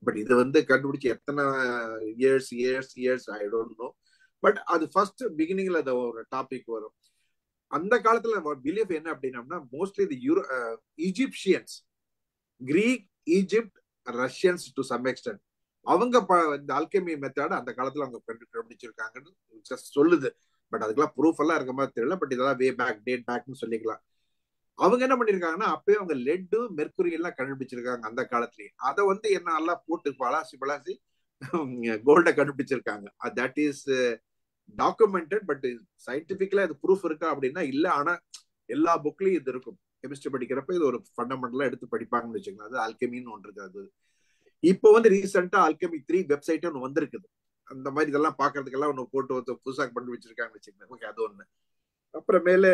பட் இது வந்து கண்டுபிடிச்சு எத்தனை years I don't know. But அது ஃபர்ஸ்ட் பிகினிங்ல அது ஒரு டாபிக் வரும். அந்த காலத்துல பிலீஃப் என்ன அப்படின்னா, மோஸ்ட்லி இந்த Egyptians, Greek, Egypt, Russians to some extent, அவங்க இந்த ஆல்கெமி மெத்தட் அந்த காலத்துல அவங்க கண்டுபிடிச்சிருக்காங்கன்னு ஜஸ்ட் சொல்லுது. பட் அதுக்கெல்லாம் ப்ரூஃப் எல்லாம் இருக்க மாதிரி தெரியல. பட் இதெல்லாம் டேட் பேக்னு சொல்லிக்கலாம். அவங்க என்ன பண்ணிருக்காங்கன்னா, அப்பயே அவங்க லெட்டு, மெர்க்குரி எல்லாம் கண்டுபிடிச்சிருக்காங்க அந்த காலத்துலயே. அதை வந்து என்ன எல்லாம் போட்டு பலாசி கோல்ட கண்டுபிடிச்சிருக்காங்க. That is documented. பட் சயின்டிபிக்கலா இது ப்ரூஃப் இருக்கா அப்படின்னா இல்ல. ஆனா எல்லா புக்லயும் இது இருக்கும். கெமிஸ்ட்ரி படிக்கிறப்ப இது ஒரு ஃபண்டமெண்டலா எடுத்து படிப்பாங்கன்னு வச்சுக்கலாம். அது ஆல்கெமின்னு ஒன்று இருக்கு. அது இப்போ வந்து ரீசெண்டா ஆல்கெமி 3 வெப்சைட் ஒன்று வந்திருக்குது. அந்த மாதிரி இதெல்லாம் பாக்குறதுக்கெல்லாம் ஒன்று போட்டு புதுசாக பண்ணி வச்சிருக்காங்கன்னு வச்சுக்கோங்க. ஓகே, அது ஒண்ணு. அப்புறமேல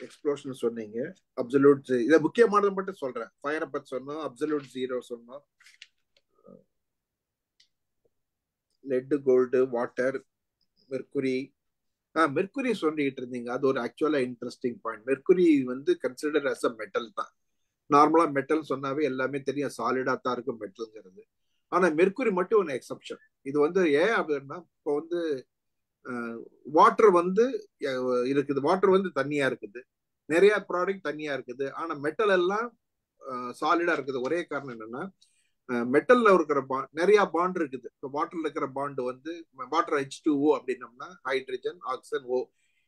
எக்ஸ்ப்ளோஷன் சொன்னீங்க, அப்சல்யூட். இதை முக்கியமானது மட்டும் சொல்றேன். ஃபயரை பத்தி சொன்னோம், அப்சல்யூட் ஜீரோ சொன்னோம், lead, gold, water, mercury. Mercury சொல்லிட்டு இருந்தீங்க. அது ஒரு ஆக்சுவலா இன்ட்ரெஸ்டிங் பாயிண்ட். மெர்க்குரி வந்து கன்சிடர் அஸ் அ மெட்டல் தான். நார்மலா மெட்டல் சொன்னாவே எல்லாமே தெரியும், சாலிடா தான் இருக்கும் மெட்டல்ங்கிறது. ஆனா மெர்க்குரி மட்டும் ஒன்று எக்ஸப்ஷன். இது வந்து ஏன் அப்படின்னா, இப்போ வந்து வாட்டர் வந்து இருக்குது, வாட்டர் வந்து தண்ணியா இருக்குது, நிறைய ப்ராடக்ட் தண்ணியா இருக்குது. ஆனா மெட்டல் எல்லாம் சாலிடா இருக்குது. ஒரே காரணம் என்னன்னா, மெட்டல்ல இருக்கிற நிறைய பாண்ட் இருக்குது. இப்போ வாட்டர்ல இருக்கிற பாண்ட் வந்து வாட்டர் H2O அப்படின்னம்னா ஹைட்ரஜன், ஆக்சிஜன், O.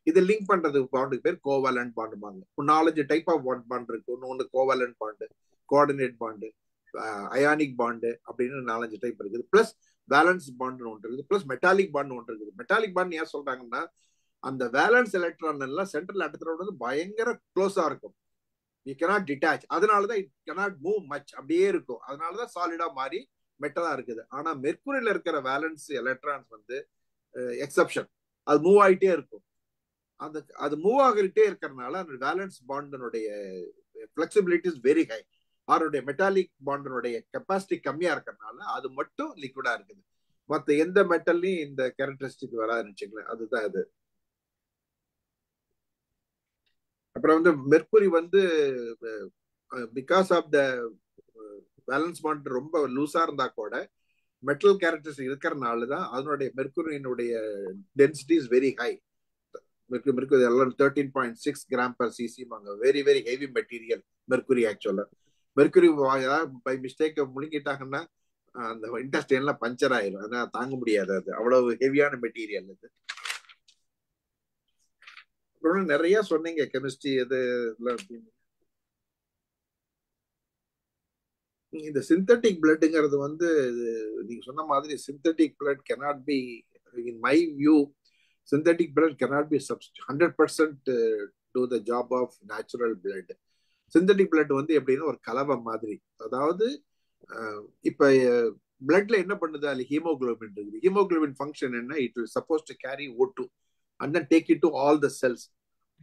இது லிங்க் பண்றது பாண்டுக்கு பேர் கோவாலண்ட் பாண்டுபாங்க. 4-5 டைப் ஆஃப் பாண்ட் இருக்கு. ஒன்று covalent bond, coordinate bond, ionic bond அப்படின்னு 4-5 டைப் இருக்குது. பிளஸ் வேலன்ஸ் பாண்ட் ஒன்று இருக்குது. பிளஸ் மெட்டாலிக் பாண்ட் ஒன்று இருக்குது. மெட்டாலிக் பாண்ட் ஏன் சொல்றாங்கன்னா, அந்த வேலன்ஸ் எலக்ட்ரான் எல்லாம் சென்ட்ரல் ஆட்டத்தோட வந்து பயங்கர க்ளோஸா இருக்கும். You cannot detach. அதனாலதான் இட் cannot மூவ் மச், அப்படியே இருக்கும். அதனாலதான் சாலிடா மாறி மெட்டலா இருக்குது. ஆனா மெர்க்குரியில இருக்கிற வேலன்ஸ் எலக்ட்ரான்ஸ் வந்து எக்ஸப்ஷன். அது மூவ் ஆகிட்டே இருக்கும். அது மூவ் ஆகிட்டே இருக்கிறதுனால அந்த வேலன்ஸ் பாண்டினுடைய ஃபிளெக்சிபிலிட்டி இஸ் வெரி ஹை. அதனுடைய மெட்டாலிக் பாண்டினுடைய கெப்பாசிட்டி கம்மியா இருக்கிறதுனால அது மட்டும் லிக்விடா இருக்குது. மற்ற எந்த மெட்டல்லையும் இந்த கேரக்டரிஸ்டிக் வராதுன்னு வச்சுங்களேன். அதுதான் இது. அப்புறம் வந்து மெர்க்குரி வந்து because of the valence bond ரொம்ப லூஸா இருந்தா கூட மெட்டல் கேரக்டரிஸ்டிக் இருக்கிறதுனால தான் அதனுடைய மெர்க்குரியினுடைய density is very high. Mercury எல்லாம் 13.6 gram per cc. Very very heavy material mercury. ஆக்சுவலா மெர்க்குரி பை மிஸ்டேக் முழுங்கிட்டாங்கன்னா அந்த இன்டெஸ்டைன்லாம் பஞ்சர் ஆயிரும். அதனால தாங்க முடியாது. அது அவ்வளவு ஹெவியான மெட்டீரியல். அது நிறைய சொன்னீங்க கெமிஸ்ட்ரி இது. இந்த சிந்தட்டிக் பிளட்ங்கிறது வந்து நீங்க சொன்ன மாதிரி synthetic blood cannot be, in my view, synthetic blood cannot be 100% do the job of natural blood. Synthetic blood வந்து எப்படின்னா ஒரு கலவை மாதிரி. அதாவது இப்ப பிளட்ல என்ன பண்ணுது, அதுல ஹீமோகுளோபின் இருக்குது. ஹீமோகுளோபின் ஃபங்க்ஷன் என்ன, it will supposed to carry O2 and then take it to all the cells.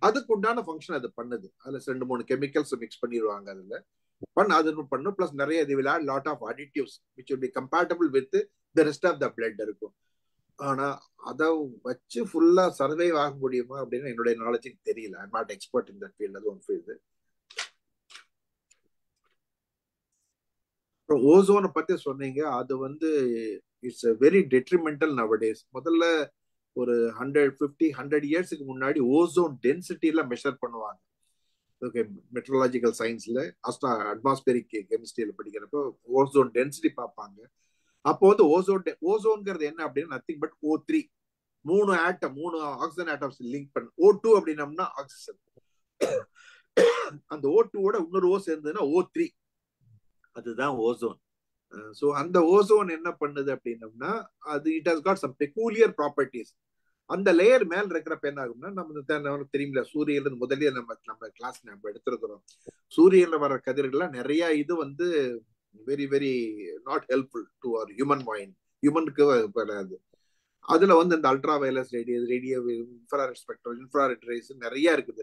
அதுக்கு உண்டான ஃபங்க்ஷன் அது பண்ணுது. அதுல 2-3 கெமிக்கல்ஸ் மிக்ஸ் பண்ணிடுவாங்க. அதுல அது பண்ணும். பிளஸ் நிறைய இது will add lot of additives which will be compatible with the rest of the blood இருக்கும். ஆனா அதை வச்சு ஃபுல்லா சர்வைவ் ஆக முடியுமா அப்படின்னு என்னுடைய நாலேஜுக்கு தெரியல. I am not expert in that field. அது ஒன்று ஃபீல்டு. அப்புறம் ஓசோனை பத்தி சொன்னீங்க. அது வந்து இட்ஸ் வெரி டெட்ரிமெண்டல் நவடேஸ். முதல்ல ஒரு 150-100 இயர்ஸ்க்கு முன்னாடி ஓசோன் டென்சிட்டி எல்லாம் மெஷர் பண்ணுவாங்க. ஓகே, மெட்ரலாஜிக்கல் சயின்ஸ்ல அட்மாஸ்பியரிக் கெமிஸ்ட்ரியில படிக்கிறப்போ ஓசோன் டென்சிட்டி பார்ப்பாங்க. அப்போ வந்து ஓசோன்ங்கிறது என்ன அப்படின்னா nothing but O3. 3 atom, 3 oxygen atoms link பண்ண. O2 அப்படின்னம்னா ஆக்சிஜன். அந்த O2ஓட இன்னொரு O சேர்ந்ததுன்னா O3, அதுதான் ஓசோன். ஸோ அந்த ஓசோன் என்ன பண்ணுது அப்படின்னம்னா அது it has got some peculiar properties. அந்த லேயர் மேல் இருக்கிறப்ப என்ன ஆகும்னா, நம்ம தெரியுமில்ல, சூரியன்ல முதல்ல நம்ம கிளாஸ் நம்ம எடுத்துருக்கிறோம். சூரியன்ல வர கதிர்கள்லாம் நிறைய இது வந்து very very not helpful to our human mind. ஹியூமனுக்கு வராது. அதுல வந்து இந்த ultraviolet radio infrared spectrum, infrared rays நிறைய இருக்குது.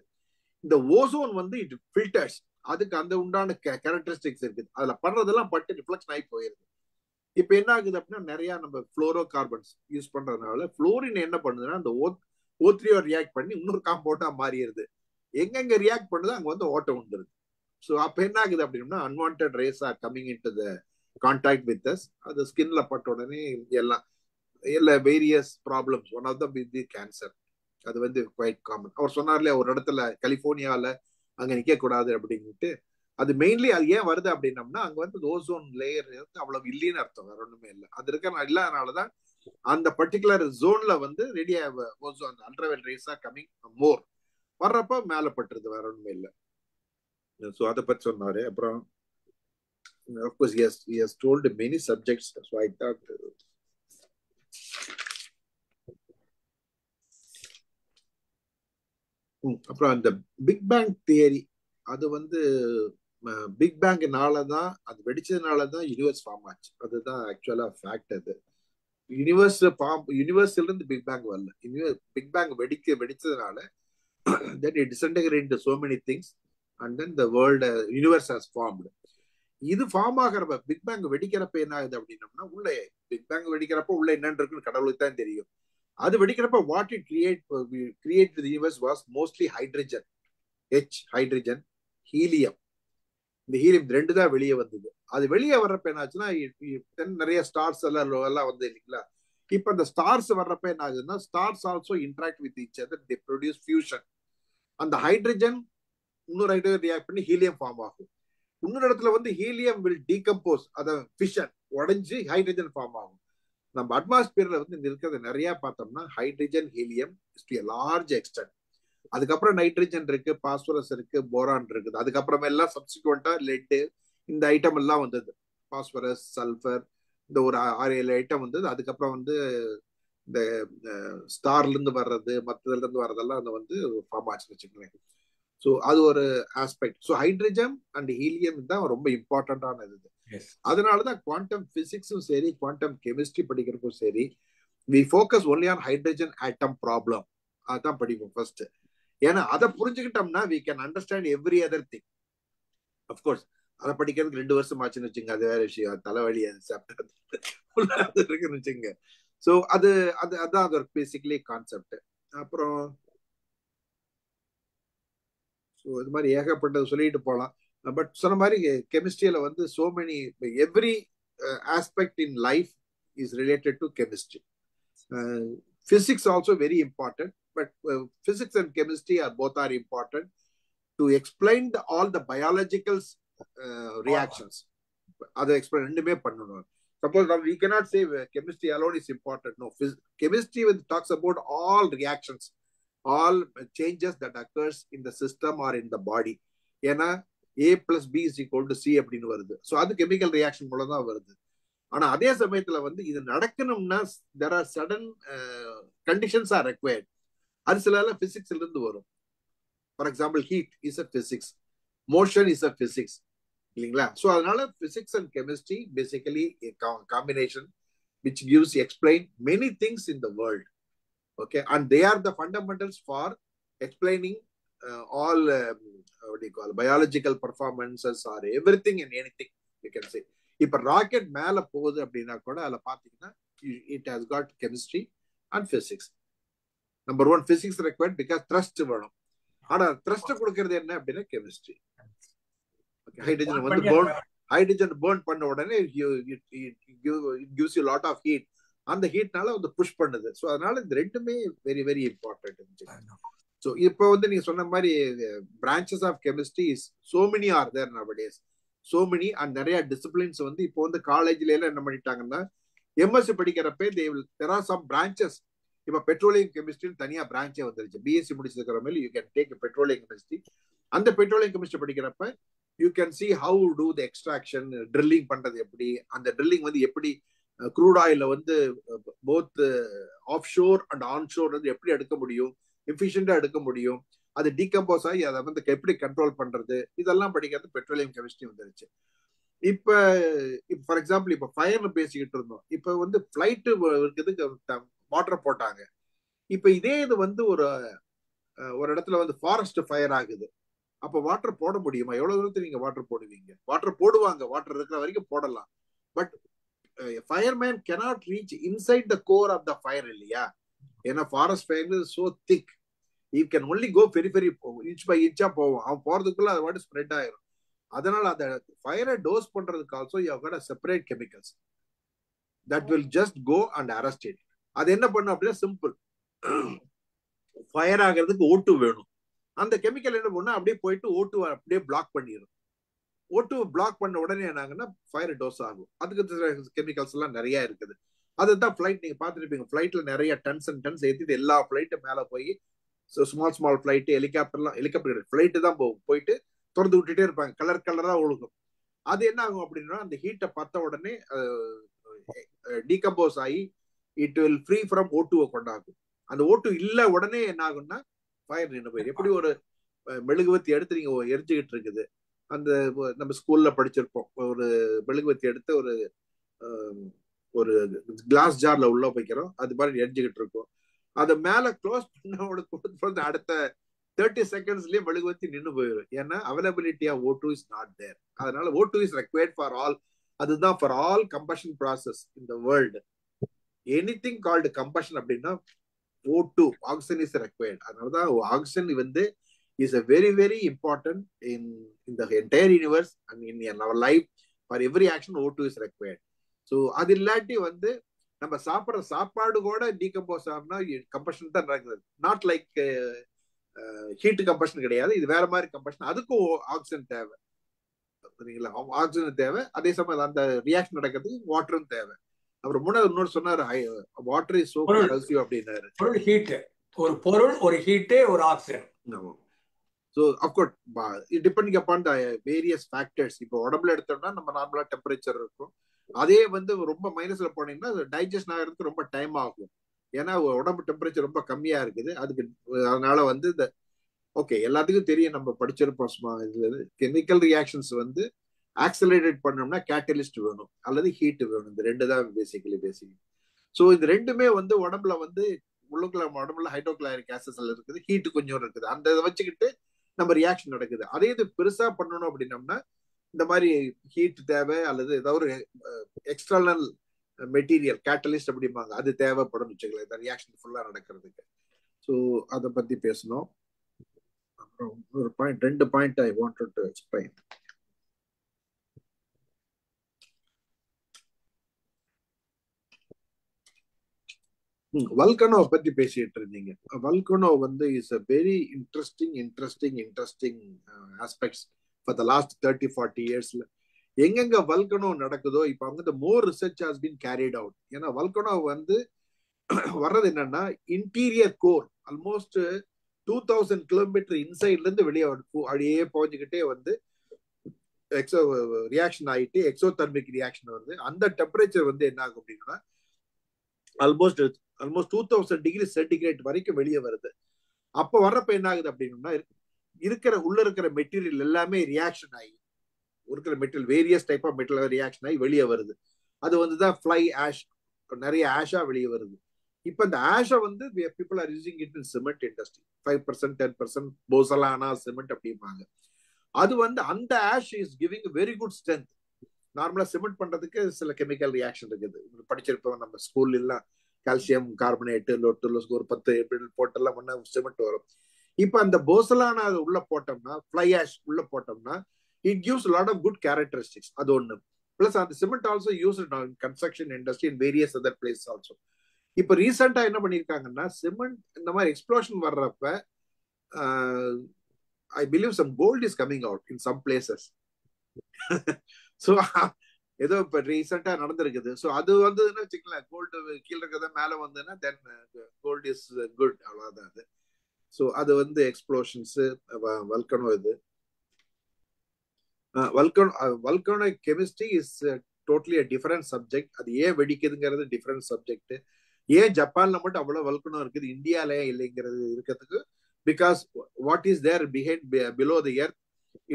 இந்த ஓசோன் வந்து இட் ஃபில்டர்ஸ். அதுக்கு அந்த உண்டான கேரக்டரிஸ்டிக்ஸ் இருக்குது. அதுல படுறதெல்லாம் பட்டு ரிஃப்ளெக்ஷன் ஆகி போயிருது. இப்ப என்ன ஆகுது அப்படின்னா, நிறைய நம்ம ஃப்ளோரோ கார்பன்ஸ் யூஸ் பண்றதுனால ஃப்ளோரின் என்ன பண்ணுதுன்னா அந்த O3 ரியாக்ட் பண்ணி இன்னொரு காம்பவுண்டா மாறிடுது. எங்கெங்க ரியாக்ட் பண்ணுதோ அங்க வந்து ஓட்டம் வந்துருது. ஸோ அப்ப என்ன ஆகுது அப்படின்னா, unwanted rays are coming into the contact with us. அது ஸ்கின்ல பட்ட உடனே எல்லா various problems. One of the cancer. அது வந்து குவைட் காமன். அவர் சொன்னார்ல, ஒரு இடத்துல கலிபோர்னியால அங்க நிக்க கூடாது அப்படின்ட்டு. அது மெயின்லி அது ஏன் வருது அப்படின்னம்னா, அங்க வந்து ஓசோன் லேயர் அவ்வளவு இல்லைன்னு அர்த்தம், வேற ஒண்ணுமே இல்லை. அது இருக்க இல்லாதனாலதான் அந்த பர்டிகுலர் ஜோன்ல வந்து ரெடியா ஓசோன் அல்ட்ராவயல் ரேஸா கமிங் மோர் வர்றப்ப மேல பட்டுருது, வேற ஒண்ணுமே இல்லை. ஸோ அதை பத்தி சொன்னாரு. அப்புறம் of course he has told many subjects, so I thought அப்புறம் அந்த பிக் பேங் தியரி, அது வந்து பிக் பேங்க்னாலதான், அது வெடிச்சதுனாலதான் யூனிவர்ஸ் ஃபார்ம் ஆச்சு. அதுதான் ஆக்சுவலா ஃபேக்ட். அது யூனிவர்ஸ்ல இருந்து பிக் பேங் வரல. பிக் பேங் வெடிச்சதுனால then it disintegrated into so many things and then the world universe has formed. இது ஃபார்ம் ஆகிறப்ப, பிக் பேங் வெடிக்கிறப்ப என்ன ஆகுது அப்படின்னம்னா, உள்ள பிக் பேங் வெடிக்கிறப்ப உள்ள என்னன்னு இருக்குன்னு கடவுளுக்கு தான் தெரியும். அது வெடிக்கிறப்ப what it create the universe was mostly hydrogen, hydrogen, helium. இந்த ஹீலியம் ரெண்டு தான் வெளியே வந்தது. அது வெளியே வர்றப்ப என்ன ஆச்சுன்னா, நிறைய ஸ்டார்ஸ் எல்லாம் வந்து இல்லைங்களா. இப்ப அந்த ஸ்டார்ஸ் வர்றப்ப என்ன ஆகுதுன்னா, stars also interact with each other, they produce fusion. அந்த ஹைட்ரஜன் இன்னொரு ஹைட்ரஜன் ரியாக்ட் பண்ணி ஹீலியம் ஃபார்ம் ஆகும். இன்னொரு இடத்துல வந்து ஹீலியம் வில் டீகம்போஸ், அதை ஃபிஷன் உடைஞ்சு ஹைட்ரஜன் ஃபார்ம் ஆகும். நம்ம அட்மாஸ்பியர்ல வந்து இருக்கிறது நிறைய பார்த்தோம்னா hydrogen, helium to large extend. அதுக்கப்புறம் நைட்ரஜன் இருக்கு, பாஸ்பரஸ் இருக்கு, போரான் இருக்குது. அதுக்கப்புறம் எல்லாம் சப்சிக்வெண்டா லெட் இந்த ஐட்டம் எல்லாம் வந்தது. பாஸ்பரஸ், சல்ஃபர், இந்த ஒரு 6-7 ஐட்டம் வந்தது. அதுக்கப்புறம் வந்து இந்த ஸ்டார்ல இருந்து வர்றது, மற்றதுல இருந்து வர்றதெல்லாம் அந்த வந்து ஃபார்ம் ஆச்சுன்னு வச்சுக்கோங்களேன். ஸோ அது ஒரு aspect. So hydrogen and helium தான் ரொம்ப இம்பார்ட்டன்டான இது. அதனாலதான் குவாண்டம் பிசிக்ஸும் சரி, குவாண்டம் கெமிஸ்ட்ரி படிக்கிறதுக்கும் சரி, we focus only on hydrogen atom problem. அதான் படிப்போம் ஃபர்ஸ்ட். ஏன்னா அதை புரிஞ்சுக்கிட்டோம்னா we can understand every other thing. Of course அதை படிக்கிறதுக்கு 2 வருஷம் ஆச்சுன்னு வச்சுங்க, அது வேற விஷயம். தலைவலி சாப்பிட்டது இருக்குன்னு வச்சுங்க. ஸோ அதான் அது ஒரு பேசிக்கலி கான்செப்ட். அப்புறம் இது மாதிரி ஏகப்பட்டது சொல்லிட்டு போகலாம். பட் சொன்ன மாதிரி கெமிஸ்ட்ரியில வந்து so many, every aspect in life is related to chemistry. Physics also very important, but physics and chemistry are both are important to explain all the biological reactions. அதை எக்ஸ்பிளைன் ரெண்டுமே பண்ணணும். Suppose now we cannot say chemistry alone is important. No, chemistry talks about all reactions, all changes that occurs in the system or in the body. ஏன்னா A plus B is equal to C அப்படின்னு வருது. So அது chemical reaction மூலம் தான் வருது. ஆனா அதே சமயத்துல வந்து இது நடக்கணும்னா there are sudden conditions are required. அது சில பிசிக்ஸ்ல இருந்து வரும். For example, heat is a physics, motion is a physics, இல்லைங்களா. ஸோ அதனால physics and chemistry basically combination which gives explain many things in the world. Okay, and they are the fundamentals for explaining all what do you call biological performances or everything and anything you can say. இப்ப rocket மேல போகுது அப்படின்னா கூட அதுல பாத்தீங்கன்னா it has got chemistry and physics. Number 1 physics required because thrust வேணும். ஆனா thrust கொடுக்கிறது என்ன அப்படின்னா chemistry. ஹைட்ரஜன் வந்து ஹைட்ரஜன் burn பண்ண உடனே it gives you a lot of heat. அந்த ஹீட்னால வந்து புஷ் பண்ணுது. ஸோ அதனால இந்த ரெண்டுமே வெரி வெரி இம்பார்ட்டன்ட். ஸோ இப்போ வந்து நீங்க சொன்ன மாதிரி branches of chemistry is so many are there nowadays, so many. And நிறைய டிசிப்ளின்ஸ் வந்து இப்போ வந்து காலேஜ்ல எல்லாம் என்ன பண்ணிட்டாங்கன்னா, எம்எஸ்சி படிக்கிறப்ப தேர் ஆர் சம் பிரான்ச்சஸ். இப்போ பெட்ரோலியம் கெமிஸ்ட்ரின்னு தனியா பிரான்ச்சே வந்துருச்சு. பிஎஸ்சி முடிச்சிருக்கிற மாதிரி you can take petroleum chemistry. அந்த பெட்ரோலியம் கெமிஸ்ட்ரி படிக்கிறப்ப you can see how to the extraction, drilling பண்றது எப்படி, அந்த ட்ரில்லிங் வந்து எப்படி க்ரூட் ஆயில வந்து both offshore and on sure வந்து எப்படி எடுக்க முடியும், எஃபிஷியண்டா எடுக்க முடியும், அது டீகம்போஸ் ஆகி அதை வந்து எப்படி கண்ட்ரோல் பண்றது, இதெல்லாம் படிக்கிறது பெட்ரோலியம் கெமிஸ்ட்ரி வந்துருச்சு. இப்ப ஃபார் எக்ஸாம்பிள் இப்ப ஃபயர்னு பேசிக்கிட்டு இருந்தோம். இப்ப வந்து ஃபிளைட்டு இருக்குது, வாட்டர் போட்டாங்க. இப்ப இதே இது வந்து ஒரு இடத்துல வந்து ஃபாரஸ்ட் ஃபயர் ஆகுது. அப்ப வாட்டர் போட முடியுமா? எவ்வளவு தூரத்துக்கு நீங்க வாட்டர் போடுவீங்க? வாட்டர் போடுவாங்க, வாட்டர் இருக்கிற வரைக்கும் போடலாம். But fireman cannot reach inside the core of the fire இல்லையா? ஏன்னா forest fire is so thick, he can only go பெரி இன்ச் பை இன்ச்சா போவோம். அவன் போறதுக்குள்ள அது வாட்டு ஸ்ப்ரெட் ஆயிரும். அதனால அந்த ஃபயரை டோஸ் பண்றதுக்கு also you have got separate chemicals that will just go and arrest it. அது என்ன பண்ணும் அப்படின்னா, சிம்பிள், ஃபயர் ஆகிறதுக்கு O2 வேணும். அந்த கெமிக்கல் என்ன பண்ணும், அப்படியே போயிட்டு O2 அப்படியே பிளாக் பண்ணிடும். O2 பிளாக் பண்ண உடனே என்னாங்கன்னா ஃபயர் டோஸ் ஆகும். அதுக்கு கெமிக்கல்ஸ் எல்லாம் நிறைய இருக்குது. அதுதான் ஃபிளைட் நீங்க பார்த்துருப்பீங்க. ஃபிளைட்ல நிறைய டன்ஸ் அண்ட் டன்ஸ் ஏற்றிட்டு எல்லா ஃபிளைட்டும் மேலே போய் ஸ்மால் ஃபிளைட்டு, ஹெலிகாப்டர் ஃபிளைட்டு தான் போயிட்டு திறந்து விட்டுட்டே இருப்பாங்க. கலர் கலரா ஒழுகும். அது என்ன ஆகும் அப்படின்னா, அந்த ஹீட்டை பார்த்த உடனே டீகம்போஸ் ஆகி it will free from O2 கொண்டாகும். அந்த O2 இல்ல உடனே என்ன ஆகும்னா ஃபயர் நின்று போயிடும். எப்படி ஒரு மெழுகுவத்தி எடுத்து நீங்க எரிஞ்சுக்கிட்டு இருக்குது, அந்த நம்ம ஸ்கூல்ல படிச்சிருப்போம், ஒரு மெழுகுவத்தி எடுத்து ஒரு கிளாஸ் ஜார்ல உள்ள வைக்கிறோம், அது மாதிரி எரிஞ்சுக்கிட்டு இருக்கும். அதை மேல க்ளோஸ் பண்ண அடுத்த 30 செகண்ட்ஸ்லயே மெழுகுவத்தி நின்று போயிடும். ஏன்னா availability of O2 is not there. அதனால O2 is required for all. அதுதான் for all combustion process in the world. Anything called combustion அப்படின்னா O2, ஆக்சிஜன் இஸ் ரெக்வயர்ட். அதனாலதான் ஆக்சிஜன் வந்து is a very very important in the entire universe and in our life. For every action O2 is required. So அது இல்லாட்டி வந்து நம்ம சாப்பிட்ற சாப்பாடு கூட டீகம்போஸ் ஆகும்னா கம்பஷன் தான் நடக்குது. நாட் லைக் ஹீட் கம்பஷன் கிடையாது, இது வேற மாதிரி கம்பஷன். அதுக்கும் ஆக்சிஜன் தேவை, சரிங்களா? ஆக்சிஜன் தேவை. அதே சமயம் அந்த ரியாக்ஷன் நடக்கிறதுக்கு வாட்டரும் தேவை. அப்புறம் இன்னொரு சொன்னாரு, வாட்டர் இஸ் சோ கல்சியம் அப்படின்னாரு. ஒரு பொருள், ஒரு ஹீட்டு, ஒரு oxygen. So of course it depending upon the various factors. இப்போ உடம்புல எடுத்தோம்னா நம்ம நார்மலா டெம்பரேச்சர் இருக்கும். அதே வந்து ரொம்ப மைனஸ்ல போனீங்கன்னா டைஜஷன் ஆகிறதுக்கு ரொம்ப டைம் ஆகும். ஏன்னா உடம்பு டெம்பரேச்சர் ரொம்ப கம்மியா இருக்குது. அதுக்கு அதனால வந்து இந்த ஓகே எல்லாத்துக்கும் தெரியும், நம்ம படிச்சிருப்போம். இதுல கெமிக்கல் ரியாக்ஷன்ஸ் வந்து ஆக்சலரேட் பண்ணோம்னா கேட்டலிஸ்ட் வேணும் அல்லது ஹீட் வேணும். இந்த ரெண்டு தான் பேசிக்கலி. ஸோ இது ரெண்டுமே வந்து உடம்புல வந்து உள்ளுக்குள்ள உடம்புல ஹைட்ரோக்ளோரிக் ஆசிட்ல இருக்குது, ஹீட் கொஞ்சம் இருக்குது. அந்த இதை வச்சுக்கிட்டு நம்ம ரியாக்ஷன் நடக்குது. அதே இது பெருசா பண்ணணும் அப்படின்னம்னா இந்த மாதிரி ஹீட் தேவை அல்லது ஏதாவது ஒரு எக்ஸ்டர்னல் மெட்டீரியல் கேட்டலிஸ்ட் அப்படிம்பாங்க, அது தேவைப்படும் வச்சுக்கலாம் இந்த ரியாக்ஷன் ஃபுல்லா நடக்கிறதுக்கு. ஸோ அதை பத்தி பேசணும். அப்புறம் ஒரு point, 2 point I wanted to explain. Volcano பத்தி பேசிட்டு இருந்தீங்க. வல்கனோ வந்து is a very interesting aspects for the last 30-40 yearsல. எங்கெங்க வல்கனோ நடக்குதோ இப்ப வந்து more research has been carried out. ஏன்னா வல்கனோ வந்து வர்றது என்னன்னா இன்டீரியர் கோர் ஆல்மோஸ்ட் 2000 கிலோமீட்டர் இன்சைட்ல இருந்து வெளியே அப்படியே போஞ்சுக்கிட்டே வந்து ரியாக்ஷன் ஆயிட்டு எக்ஸோதெர்மிக் ரியாக்ஷன் வருது. அந்த டெம்பரேச்சர் வந்து என்ன ஆகும் அப்படின்னா ஆல்மோஸ்ட் 2000 டிகிரி சென்டிகிரேட் வரைக்கும் வெளியே வருது. அப்ப வர்றப்ப என்ன ஆகுது அப்படின்னா உள்ள இருக்கிற மெட்டீரியல் எல்லாமே ரியாக்ஷன் ஆகி இருக்கிற material various type of material reaction ஆகி வெளியே வருது. அது வந்துதான் ஃப்ளை ஆஷ், நிறைய ஆஷா வெளியே வருது. இப்ப இந்த ஆஷை வந்து people are using it in cement industry. 5% 10% pozzolana cement அப்படிம்பாங்க. அது வந்து அந்த ash is giving very good strength. நார்மலா சிமெண்ட் பண்றதுக்கு சில கெமிக்கல் ரியாக்ஷன் இருக்குது, படிச்சிருப்போம் நம்ம ஸ்கூல்ல எல்லாம். கால்சியம் கார்பனேட் ஒரு 10 போட்டெல்லாம் பண்ண சிமெண்ட் வரும். இப்ப அந்த போசலானா உள்ள போட்டோம்னா, ஃப்ளை ஆஷ் உள்ள போட்டோம்னா it gives lot of good characteristics. அது ஒண்ணு. பிளஸ் அந்த cement also use in construction industry in various other place also. இப்ப ரீசெண்டா என்ன பண்ணிருக்காங்கன்னா சிமெண்ட் இந்த மாதிரி எக்ஸ்ப்ளோஷன் வர்றப்ப I believe some gold is coming out in some places. So ஏதோ இப்போ ரீசெண்டா நடந்திருக்குது. ஸோ அது வந்ததுன்னு வச்சுக்கலாம், கோல்டு கீழே இருக்கிறத மேலே வந்ததுன்னா தென் கோல்டு இஸ் குட், அவ்வளோதான் அது. ஸோ அது வந்து எக்ஸ்ப்ளோஷன்ஸ் வல்கனோ. இது volcano chemistry is totally a different subject. அது ஏன் வெடிக்குதுங்கிறது டிஃபரெண்ட் சப்ஜெக்ட். ஏன் ஜப்பான்ல மட்டும் அவ்வளவு வல்கனோ இருக்குது, இந்தியால இல்லைங்கிறது இருக்கிறதுக்கு, because what is there behind below the earth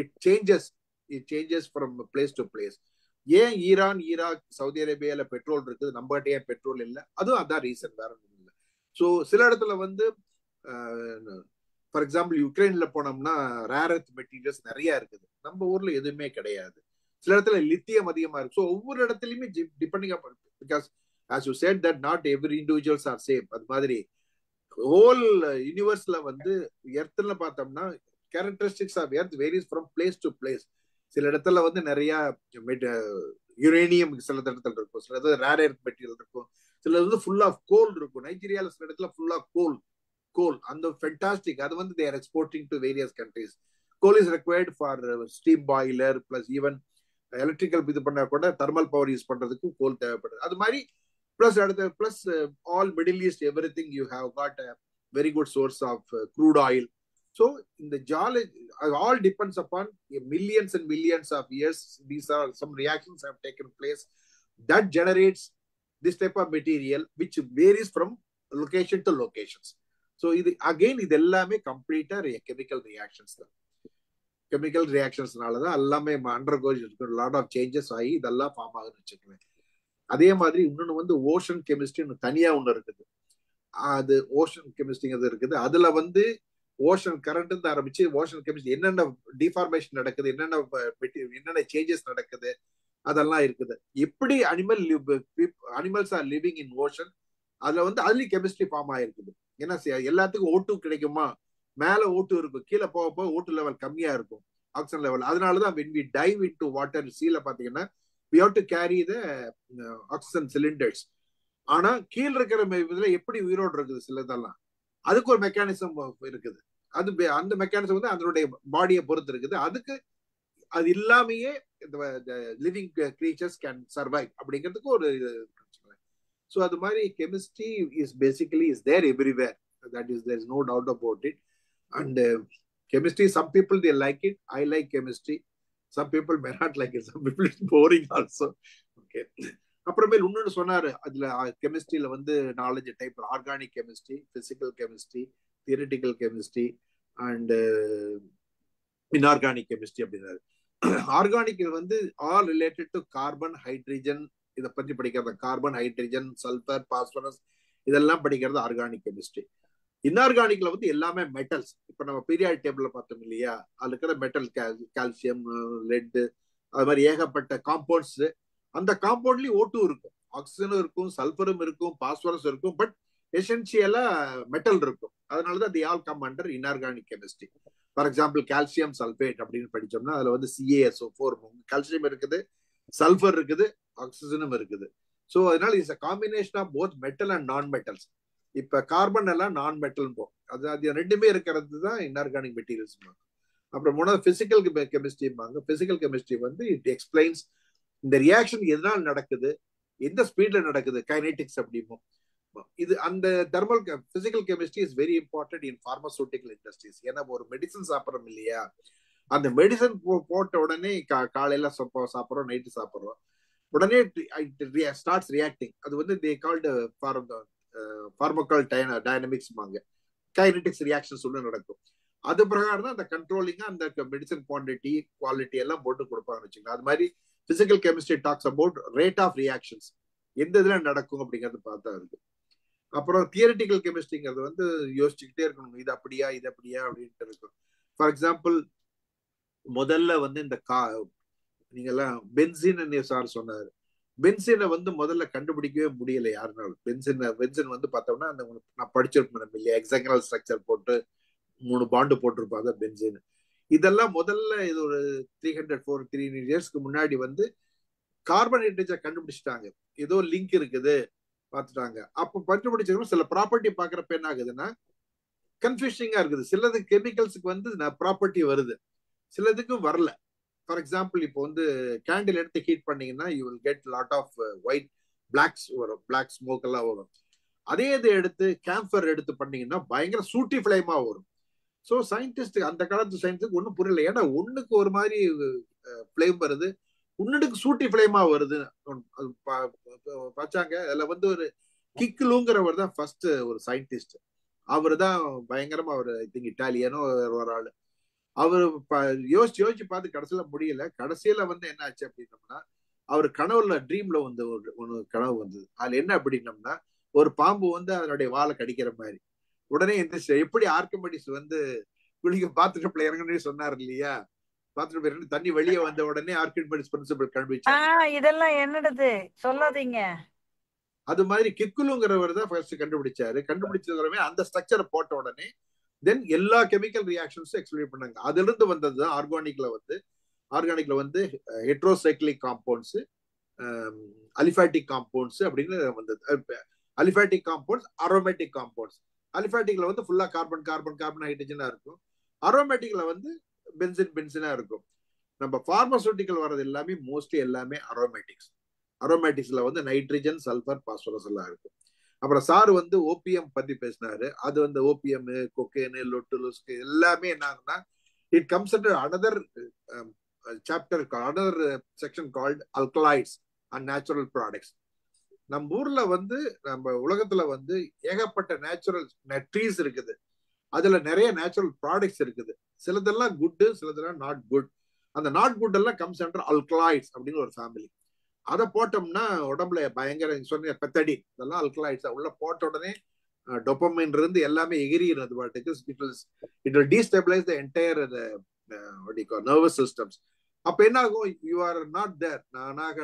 it changes from place to place. ஏன் ஈரான், ஈராக், சவுதி அரேபியால பெட்ரோல் இருக்குது, நம்ம கிட்ட ஏன் பெட்ரோல் இல்லை? அதுவும் அதான் ரீசன், வேற ஒன்றும் இல்லை. ஸோ சில இடத்துல வந்து ஃபார் எக்ஸாம்பிள் யுக்ரைன்ல போனோம்னா ரேர் எர்த் மெட்டீரியல்ஸ் நிறைய இருக்குது, நம்ம ஊர்ல எதுவுமே கிடையாது. சில இடத்துல லித்தியம் அதிகமா இருக்கு. ஸோ ஒவ்வொரு இடத்துலயுமே depending upon, because as you said that not every individuals are safe. அது மாதிரி ஹோல் யூனிவர்ஸ்ல வந்து எர்த்ல பார்த்தோம்னா characteristics of earth varies from place to place. சில இடத்துல வந்து நிறைய யுரேனியம் சில இடத்துல இருக்கும், சில இடத்துல ரேர் எர்த் மெட்டீரியல் இருக்கும், சில வந்து ஃபுல் ஆஃப் கோல் இருக்கும். நைஜீரியால சில இடத்துல ஃபுல் ஆஃப் கோல் அந்த ஃபென்டாஸ்டிக். அது வந்து they are exporting to various countries. Coal is required for steam boiler plus even electrical இது பண்ணா கூட தெர்மல் பவர் யூஸ் பண்றதுக்கு கோல் தேவைப்படுது. அது மாதிரி பிளஸ் அடுத்த plus all Middle East everything you have got a very good source of crude oil. So in the geology all depends upon millions and millions of years. These are some reactions have taken place that generates this type of material which varies from location to locations. So again இது எல்லாமே கம்ப்ளீட்டா chemical reactions தான். Chemical ரியாக்ஷன்ஸ்னாலதான் எல்லாமே undergoes lot of changes ஆகி இதெல்லாம் form ஆகுதுன்னு வச்சுக்கோங்க. அதே மாதிரி இன்னொன்று வந்து ஓஷன் கெமிஸ்ட்ரின்னு தனியா ஒன்று இருக்குது. அது ஓஷன் கெமிஸ்ட்ரிங்கிறது இருக்குது. அதுல வந்து ஓஷன் கரண்ட் ஆரம்பிச்சு ஓஷன் கெமிஸ்ட்ரி என்னென்ன டிஃபார்மேஷன் நடக்குது, என்னென்ன சேஞ்சஸ் நடக்குது அதெல்லாம் இருக்குது. எப்படி animals are living in ocean, அதுல வந்து அதுலயும் கெமிஸ்ட்ரி ஃபார்ம் ஆயிருக்குது. ஏன்னா எல்லாத்துக்கும் O2 கிடைக்குமா, மேல O2 இருக்கும், கீழே போக போக O2 லெவல் கம்மியா இருக்கும், ஆக்சிஜன் லெவல். அதனாலதான் when we dive into water, சீல பாத்தீங்கன்னா we have to carry the oxygen cylinders. ஆனா கீழே இருக்கிற இதுல எப்படி உயிரோடு இருக்குது சிலதெல்லாம், அதுக்கு ஒரு மெக்கானிசம் இருக்குது. அது அந்த மெக்கானிசம் வந்து அதனுடைய பாடியை பொறுத்து இருக்குது. அதுக்கு அது இல்லாமையே லிவிங் கிரீச்சர்ஸ் கேன் சர்வைவ் அப்படிங்கிறதுக்கு ஒரு ஸோ அது மாதிரி chemistry is basically is there everywhere. That is, there is no doubt about it. And chemistry, some people they like it. I like chemistry. Some people may not like it. Some people it's boring also. Okay. அப்புறமேல் இன்னொன்று சொன்னாரு, அதுல கெமிஸ்ட்ரியில வந்து knowledge type organic chemistry, physical chemistry, theoretical chemistry and inorganic chemistry அப்படின்னாரு. Organic வந்து all related to carbon, hydrogen, இதை பற்றி படிக்கிறது. கார்பன், ஹைட்ரஜன், சல்பர், பாஸ்பரஸ் இதெல்லாம் படிக்கிறது ஆர்கானிக் கெமிஸ்ட்ரி. இன்ஆர்கானிக்ல வந்து எல்லாமே மெட்டல்ஸ். இப்ப நம்ம பீரியாடிக் டேபிள்ல பார்த்தோம் இல்லையா, அதுல இருக்கிற மெட்டல் கால்சியம், லெட், அது மாதிரி ஏகப்பட்ட காம்பவுண்ட்ஸ். அந்த காம்பவுண்ட்லயும் O2 இருக்கும், ஆக்சிஜனும் இருக்கும், சல்பரும் இருக்கும், பாஸ்பரஸ் இருக்கும், பட் எசென்சியலா மெட்டல் இருக்கும். அதனாலதான் they all come under inorganic chemistry. For example calcium sulphate அப்படின்னு படிச்சோம்னா அதுல வந்து CaSO4 கால்சியம் இருக்குது, சல்பர் இருக்குது, ஆக்சிஜனும் இருக்குது. ஸோ அதனால it's a combination of both metal and non metals. இப்ப கார்பன் எல்லாம் நான் மெட்டல் போகும், அது ரெண்டுமே இருக்கிறது தான் இன்ஆர்கானிக் மெட்டீரியல்ஸ். அப்புறம் மூணாவது பிசிக்கல் கெமிஸ்ட்ரிம்பாங்க. பிசிக்கல் கெமிஸ்ட்ரி வந்து இட் எக்ஸ்பிளைன்ஸ் இந்த ரியாக்ஷன் எதனால் நடக்குது, எந்த ஸ்பீட்ல நடக்குது, கைனெட்டிக்ஸ் அப்படிமோ. இது அந்த thermal physical chemistry is very important in pharmaceutical industries. ஏன்னா ஒரு மெடிசன் சாப்பிட்றோம் இல்லையா, அந்த மெடிசன் போட்ட உடனே காலையில சாப்பிட்றோம், நைட்டு சாப்பிட்றோம், உடனே ஸ்டார்ட்ஸ் ரியாக்டிங். அது வந்து they called pharmacodynamics, kinetics reactions ஒன்று நடக்கும். அது பிரகாரம் தான் அந்த கண்ட்ரோலிங்கா அந்த மெடிசன் குவான்டிட்டி, குவாலிட்டி எல்லாம் போட்டு கொடுப்பாங்கன்னு வச்சுக்கோங்க. அது மாதிரி physical chemistry talks about rate of reactions, எந்த இதுல நடக்கும் அப்படிங்கிறது பார்த்தா இருக்கு. அப்புறம் தியரிட்டிக்கல் கெமிஸ்ட்ரிங்கிறது வந்து யோசிச்சுக்கிட்டே இருக்கணும், இது அப்படியா இது அப்படியா அப்படின்ட்டு இருக்கும். ஃபார் எக்ஸாம்பிள் முதல்ல வந்து இந்த நீங்கெல்லாம் பென்சின் சார் சொன்னாரு, பென்சினை வந்து முதல்ல கண்டுபிடிக்கவே முடியல யாருனாலும். பென்சின் வந்து பார்த்தோம்னா அந்த நான் படிச்சிருப்பேன் இல்லையா, ஹெக்ஸாகனல் ஸ்ட்ரக்சர் போட்டு 3 பாண்டு போட்டிருப்பாங்க பென்சின். இதெல்லாம் முதல்ல இது ஒரு 300 இயர்ஸ்க்கு முன்னாடி வந்து கார்பன் ஹைட்ரஜன் கண்டுபிடிச்சிட்டாங்க, ஏதோ லிங்க் இருக்குது பார்த்துட்டாங்க. அப்போ கண்டுபிடிச்சதும் சில ப்ராப்பர்ட்டி பார்க்குறப்ப என்ன ஆகுதுன்னா, கன்ஃபியூஷனிங்கா இருக்குது. சிலது கெமிக்கல்ஸுக்கு வந்து ப்ராப்பர்ட்டி வருது, சிலதுக்கு வரல. ஃபார் எக்ஸாம்பிள் இப்போ வந்து கேண்டில் எடுத்து ஹீட் பண்ணீங்கன்னா you will get lot of white blacks வரும், பிளாக் ஸ்மோக் எல்லாம் வரும். அதே இது எடுத்து கேம்பர் எடுத்து பண்ணீங்கன்னா பயங்கர சூட்டி ஃபிளேமா வரும். ஸோ சயின்டிஸ்ட் அந்த காலத்து சயின்ஸுக்கு ஒன்றும் புரியல. ஏன்னா ஒண்ணுக்கு ஒரு மாதிரி ஃபிளேம் வருது, இன்னொன்னுக்கு சூட்டி ஃபிளேமா வருது பார்த்தாங்க. அதுல வந்து ஒரு கிக்லூங்கிறவர் தான் ஃபர்ஸ்ட் ஒரு சயின்டிஸ்ட். அவரு தான் பயங்கரமா, அவர் ஐ திங்க் இட்டாலியனோ ஒரு ஆளு. அவரு யோசிச்சு பார்த்து கடைசியில முடியல. கடைசியில வந்து என்ன ஆச்சு அப்படின்னம்னா, அவர் கனவுல ட்ரீம்ல வந்து ஒன்று கனவு வந்தது. அதுல என்ன அப்படின்னம்னா, ஒரு பாம்பு வந்து அதனுடைய வாழை கடிக்கிற மாதிரி. உடனே எந்திரிச்சு எப்படி ஆர்கிமிடிஸ் வந்து குளிக்க பாத்ரூம்ல இறங்கணும்னு சொன்னார் இல்லையா, பாத்ரூம் இறங்கி தண்ணி வெளியே வந்த உடனே ஆர்கிமிடிஸ் பிரின்சிபல் கண்டுபிடிச்சாங்க. இதெல்லாம் என்னது சொல்லாதீங்க. அது மாதிரி கிக்குலுங்கிறவர் தான் ஃபர்ஸ்ட் கண்டுபிடிச்சாரு. கண்டுபிடிச்சதுமே அந்த ஸ்ட்ரக்சரை போட்ட உடனே தென் எல்லா கெமிக்கல் ரியாக்ஷன்ஸும் எக்ஸ்பிளைன் பண்ணாங்க. அதுல இருந்து வந்தது தான் ஆர்கானிக்ல வந்து ஹெட்ரோசைக்ளிக் காம்பவுண்ட்ஸ், அலிஃபாட்டிக் காம்பவுண்ட்ஸ் அப்படின்னு வந்தது. Aliphatic compounds, aromatic compounds. அலிஃபாட்டிக்ல வந்து ஃபுல்லா கார்பன் ஹைட்ரஜனா இருக்கும். அரோமேட்டிக்ல வந்து பென்சினா இருக்கும். நம்ம பார்மசூட்டிக்கல் வர்றது எல்லாமே மோஸ்ட்லி எல்லாமே அரோமேட்டிக்ஸ்ல வந்து நைட்ரஜன், சல்பர், பாஸ்பரஸ் எல்லாம் இருக்கும். அப்புறம் சார் வந்து ஓபிஎம் பத்தி பேசினாரு. அது வந்து ஓபிஎம், கொக்கேனு, லொட்டுலுஸ்கு எல்லாமே என்னன்னா it comes under another chapter, another section called alkaloids and natural products. நம்ம ஊர்ல வந்து நம்ம உலகத்துல வந்து ஏகப்பட்ட நேச்சுரல் ட்ரீஸ் இருக்குது. அதுல நிறைய நேச்சுரல் ப்ராடக்ட்ஸ் இருக்குது. சிலதெல்லாம் குட், சிலதெல்லாம் நாட் குட். அந்த நாட் குட் எல்லாம் கம்ஸ் அண்டர் அல்கலாய்ட்ஸ் அப்படின்னு ஒரு ஃபேமிலி. அதை போட்டோம்னா உடம்புல பயங்கர சொன்ன பெத்தடின் இதெல்லாம் அல்கலாய்ட்ஸ் உள்ள போட்ட உடனே டொபமைன் இருந்து எல்லாமே எகிரிறது பாட்டுக்கு. It will destabilise the entire nervous systems. அப்ப என்ன ஆகும், யூ ஆர் நாட் தேர்,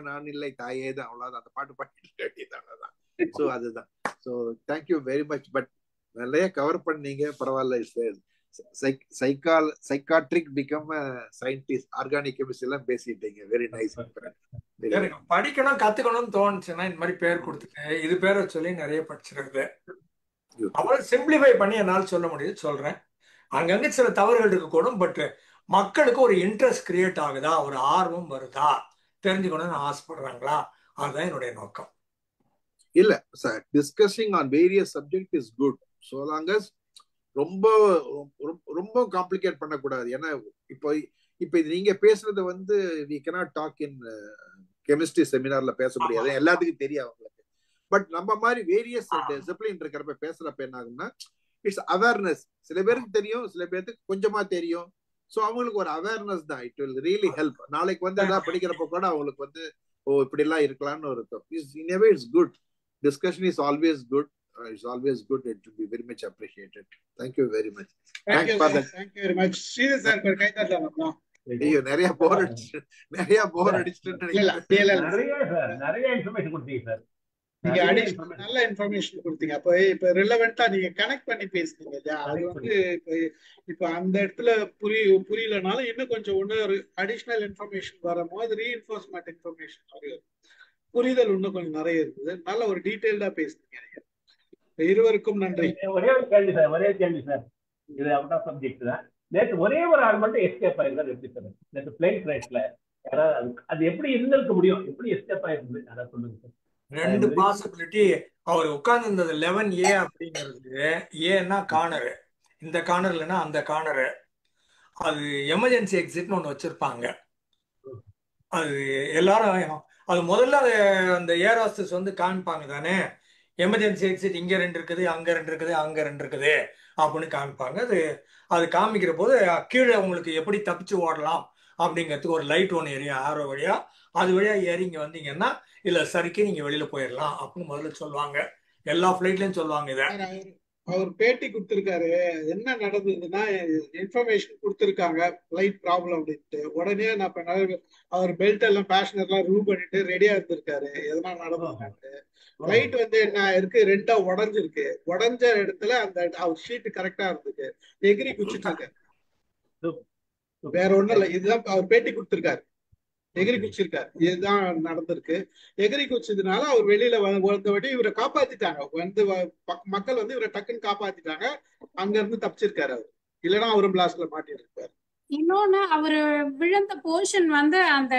நான் இல்லை தாயே தான், அவ்வளவுதான். அந்த பாட்டு பாடிட்டு வேண்டியதான். ஸோ அதுதான். So thank you very much. But நிறைய கவர் பண்ணீங்க, பரவாயில்ல. Psychiatric become scientist, organic chemistry எல்லாம் பேசிட்டீங்க. Very nice. படிக்கணும் கத்துக்கணும்னு தோணுச்சுன்னா இந்த மாதிரி பேர் கொடுத்துட்டு இது பேரை சொல்லி நிறைய படிச்சிருக்குது. அவ்வளவு சிம்பிளிஃபை பண்ணி என்னால் சொல்ல முடியுது, சொல்றேன். அங்கங்க சில தவறுகள் இருக்கக்கூடும். பட் மக்களுக்கு ஒரு இன்ட்ரெஸ்ட் கிரியேட் ஆகுதா, ஒரு ஆர்வம் வருதா, தெரிஞ்சுக்கணும்னு ஆசைப்படுறாங்களா, அதுதான் என்னுடைய நோக்கம். இல்ல sir, discussing on various subject is good. So long as ரொம்ப ரொம்ப காம்ப்ளிகேட் பண்ணக்கூடாது. ஏன்னா இப்போ இது நீங்க பேசுறது வந்து we cannot talk in chemistry செமினார்ல பேச முடியாது, எல்லாத்துக்கும் தெரியும் அவங்களுக்கு. பட் நம்ம மாதிரி வேரியஸ் டிசிப்ளின் இருக்கிறப்ப பேசுறப்ப என்ன ஆகும்னா இட்ஸ் அவேர்னஸ். சில பேருக்கு தெரியும், சில பேருக்கு கொஞ்சமா தெரியும். ஸோ அவங்களுக்கு ஒரு அவேர்னஸ் தான். It will really help. நாளைக்கு வந்து எதாவது படிக்கிறப்ப கூட அவங்களுக்கு வந்து ஓ இப்படி எல்லாம் இருக்கலாம்னு இருக்கும். In a way it's good. Discussion is always good. It's always good. It will be very much appreciated. Thank you very much. Thank you very much. Sridhar sir per kay tadla. ஐயோ நிறைய போர் அடிச்சு நிறைய information கொடுத்தீங்க sir. நீங்க நல்ல information கொடுத்தீங்க. அப்போ இப்ப ரிலவெண்டா நீங்க கனெக்ட் பண்ணி பேசுனீங்க இல்லையா, அது வந்து இப்ப அந்த இடத்துல புரியலனாலும் இன்னும் கொஞ்சம் ஒரு அடிஷனல் இன்ஃபர்மேஷன் வரும்போது ரீஇன்ஃபோர்ஸ்மெண்ட் இன்ஃபர்மேஷன் புரிதல் இன்னும் கொஞ்சம் நிறைய இருக்குது. நல்ல ஒரு டீடைல்டா பேசுனீங்க. இருவருக்கும் நன்றி. ஒரே ஒரு கேள்வி சார். இது அவுட் ஆஃப் சப்ஜெக்ட் தான். நேற்று ஒரே ஒரு ஆள் மட்டும் எஸ்கேப் ஆயிருந்தார். எப்படி சார் நேற்று பிளேன் கிராஷ்ல அது எப்படி இருந்திருக்க முடியும்? எப்படி எஸ்கேப் ஆயிருந்து அதை சொல்லுங்க சார். ரெண்டு பாசிபிலிட்டி. அவர் உட்கார்ந்து இருந்தது 11A அப்படிங்கிறது. ஏன்னா கார்னரு, இந்த கார்னர் இல்லைன்னா அந்த கார்னரு. அது எமர்ஜென்சி எக்ஸிட்னு ஒன்று வச்சிருப்பாங்க. அது எல்லாரும் அது முதல்ல அந்த ஏர் ஹோஸ்டஸ் வந்து காமிப்பாங்க தானே, எமர்ஜென்சி எக்ஸிட் இங்க 2 இருக்குது, அங்க 2 இருக்குது, அங்க 2 இருக்குது அப்படின்னு காமிப்பாங்க. அது காமிக்கிற போது கீழே உங்களுக்கு எப்படி தப்பிச்சு ஓடலாம் அப்படிங்கிறதுக்கு ஒரு லைட் ஒன்று எரியும் ஆரோ வழியா. அது வழியா ஏறி இங்க வந்தீங்கன்னா இல்ல சரிக்கு நீங்க வெளியில போயிடலாம் அப்படின்னு முதல்ல சொல்லுவாங்க. எல்லா ஃபிளைட்லயும் சொல்லுவாங்க. இதை அவர் பேட்டி கொடுத்திருக்காரு. என்ன நடந்ததுன்னா இன்ஃபர்மேஷன் கொடுத்திருக்காங்க ஃபிளைட் ப்ராப்ளம் அப்படின்ட்டு. உடனே அவர் பெல்ட் எல்லாம் பேஷனர் எல்லாம் ரூவ் பண்ணிட்டு ரெடியா இருந்திருக்காரு. எதனா நடந்ததுன்னு. ஃபிளைட் வந்து என்ன இருக்கு, 2ஆ உடஞ்சிருக்கு. உடஞ்ச இடத்துல அந்த அவர் ஷீட் கரெக்டா இருந்துருக்கு. எகிரி குச்சிட்டு இருக்காரு. வேற ஒண்ணும் இல்ல. இதுதான் அவர் பேட்டி கொடுத்திருக்காரு. எகிரி குச்சிருக்காரு. இதுதான் நடந்திருக்கு. எகிரி குச்சதுனால அவர் வெளியில வந்தபடி இவரை காப்பாத்திட்டாங்க. மக்கள் வந்து இவரை டக்குன்னு காப்பாத்திட்டாங்க. அங்க இருந்து தப்பிச்சிருக்காரு அவர். இல்லைன்னா அவரும் பிளாஸ்ட்ல மாட்டிருக்காரு. இன்னொன்னு அவரு விழுந்த போர்ஷன் வந்து அந்த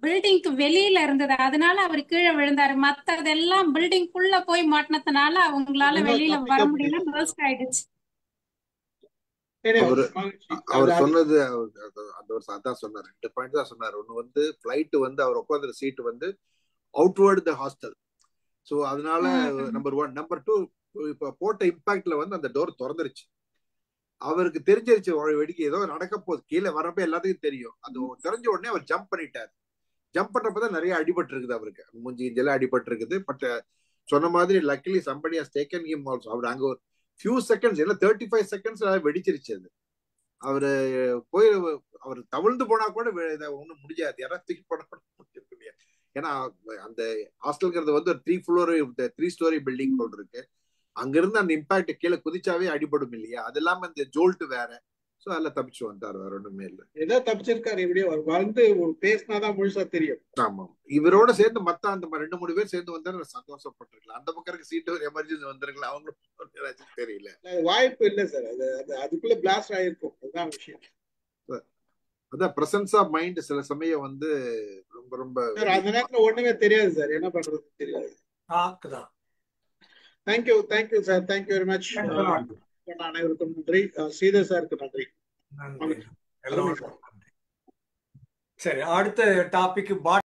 பில்டிங்க்கு வெளியில இருந்தது, அதனால அவர் கீழே விழுந்தாரு. மத்ததெல்லாம் பில்டிங்குள்ள போய் மாட்டினதுனால அவங்களால வெளியில வர முடியல, பர்ஸ்ட் ஆயிடுச்சு. அவர் சொன்னது அதான் சொன்னார். 2 பாயிண்ட் தான் சொன்னார். ஒண்ணு வந்து பிளைட் வந்து அவர் உட்காந்துற சீட் வந்து அவுட்வர்ட் த ஹாஸ்டல். ஸோ அதனால நம்பர் 1. நம்பர் 2, இப்ப போட்ட இம்பாக்ட்ல வந்து அந்த டோர் திறந்துருச்சு. அவருக்கு தெரிஞ்சிருச்சு வெடிக்க ஏதோ நடக்க போகுது. கீழே வரப்ப எல்லாத்துக்கும் தெரியும். அது தெரிஞ்ச உடனே அவர் ஜம்ப் பண்ணிட்டாரு. ஜம்ப் பண்றப்பதான் நிறைய அடிபட்டு இருக்குது. அவருக்கு மூஞ்சி இஞ்செல்லாம் அடிபட்டு இருக்குது. பட் சொன்ன மாதிரி luckily somebody has taken him also. அவர் அங்க ஒரு ஃபியூ செகண்ட்ஸ் இல்லை 35 செகண்ட்ஸ் வெடிச்சிருச்சு. அது அவரு போய் அவர் தவிழ்ந்து போனா கூட ஒண்ணும் முடியாது. யாராவது தூக்கி போட முடியாது. ஏன்னா அந்த ஹாஸ்டல்ங்கிறது வந்து ஒரு 3 ஸ்டோரி பில்டிங் போல் இருக்கு. அங்கிருந்து அந்த இம்பாக்ட் கீழே குதிச்சாவே அடிபடும் இல்லையா? அது இல்லாம இந்த ஜோல்ட் வேற. சோ அதில் தப்பிச்சு வந்தார். வேற ஒண்ணுமே இல்லை. ஏதோ தப்பிச்சிருக்காரு. எப்படியோ வந்து பேசினாதான் முழுசா தெரியும். ஆமா, இவரோட சேர்ந்து மத்த அந்த 2-3 பேர் சேர்ந்து வந்தா சந்தோஷப்பட்டிருக்கலாம். அந்த பக்கம் சீட்டு ஒரு எமர்ஜென்சி வந்திருக்கலாம். அவங்களும் தெரியல. வாய்ப்பு இல்லை சார். அதுக்குள்ள பிளாஸ்ட் ஆயிருக்கும். அதுதான் விஷயம். அதான் பிரசன்ஸ் ஆஃப் மைண்ட் சில சமயம் வந்து ரொம்ப ரொம்ப அந்த நேரத்துல ஒண்ணுமே தெரியாது சார். என்ன பண்றது தெரியாது. Thank you sir. Thank you very much. அனைவருக்கும் நன்றி. ஸ்ரீதர் சாருக்கு நன்றி. சரி, அடுத்த டாபிக்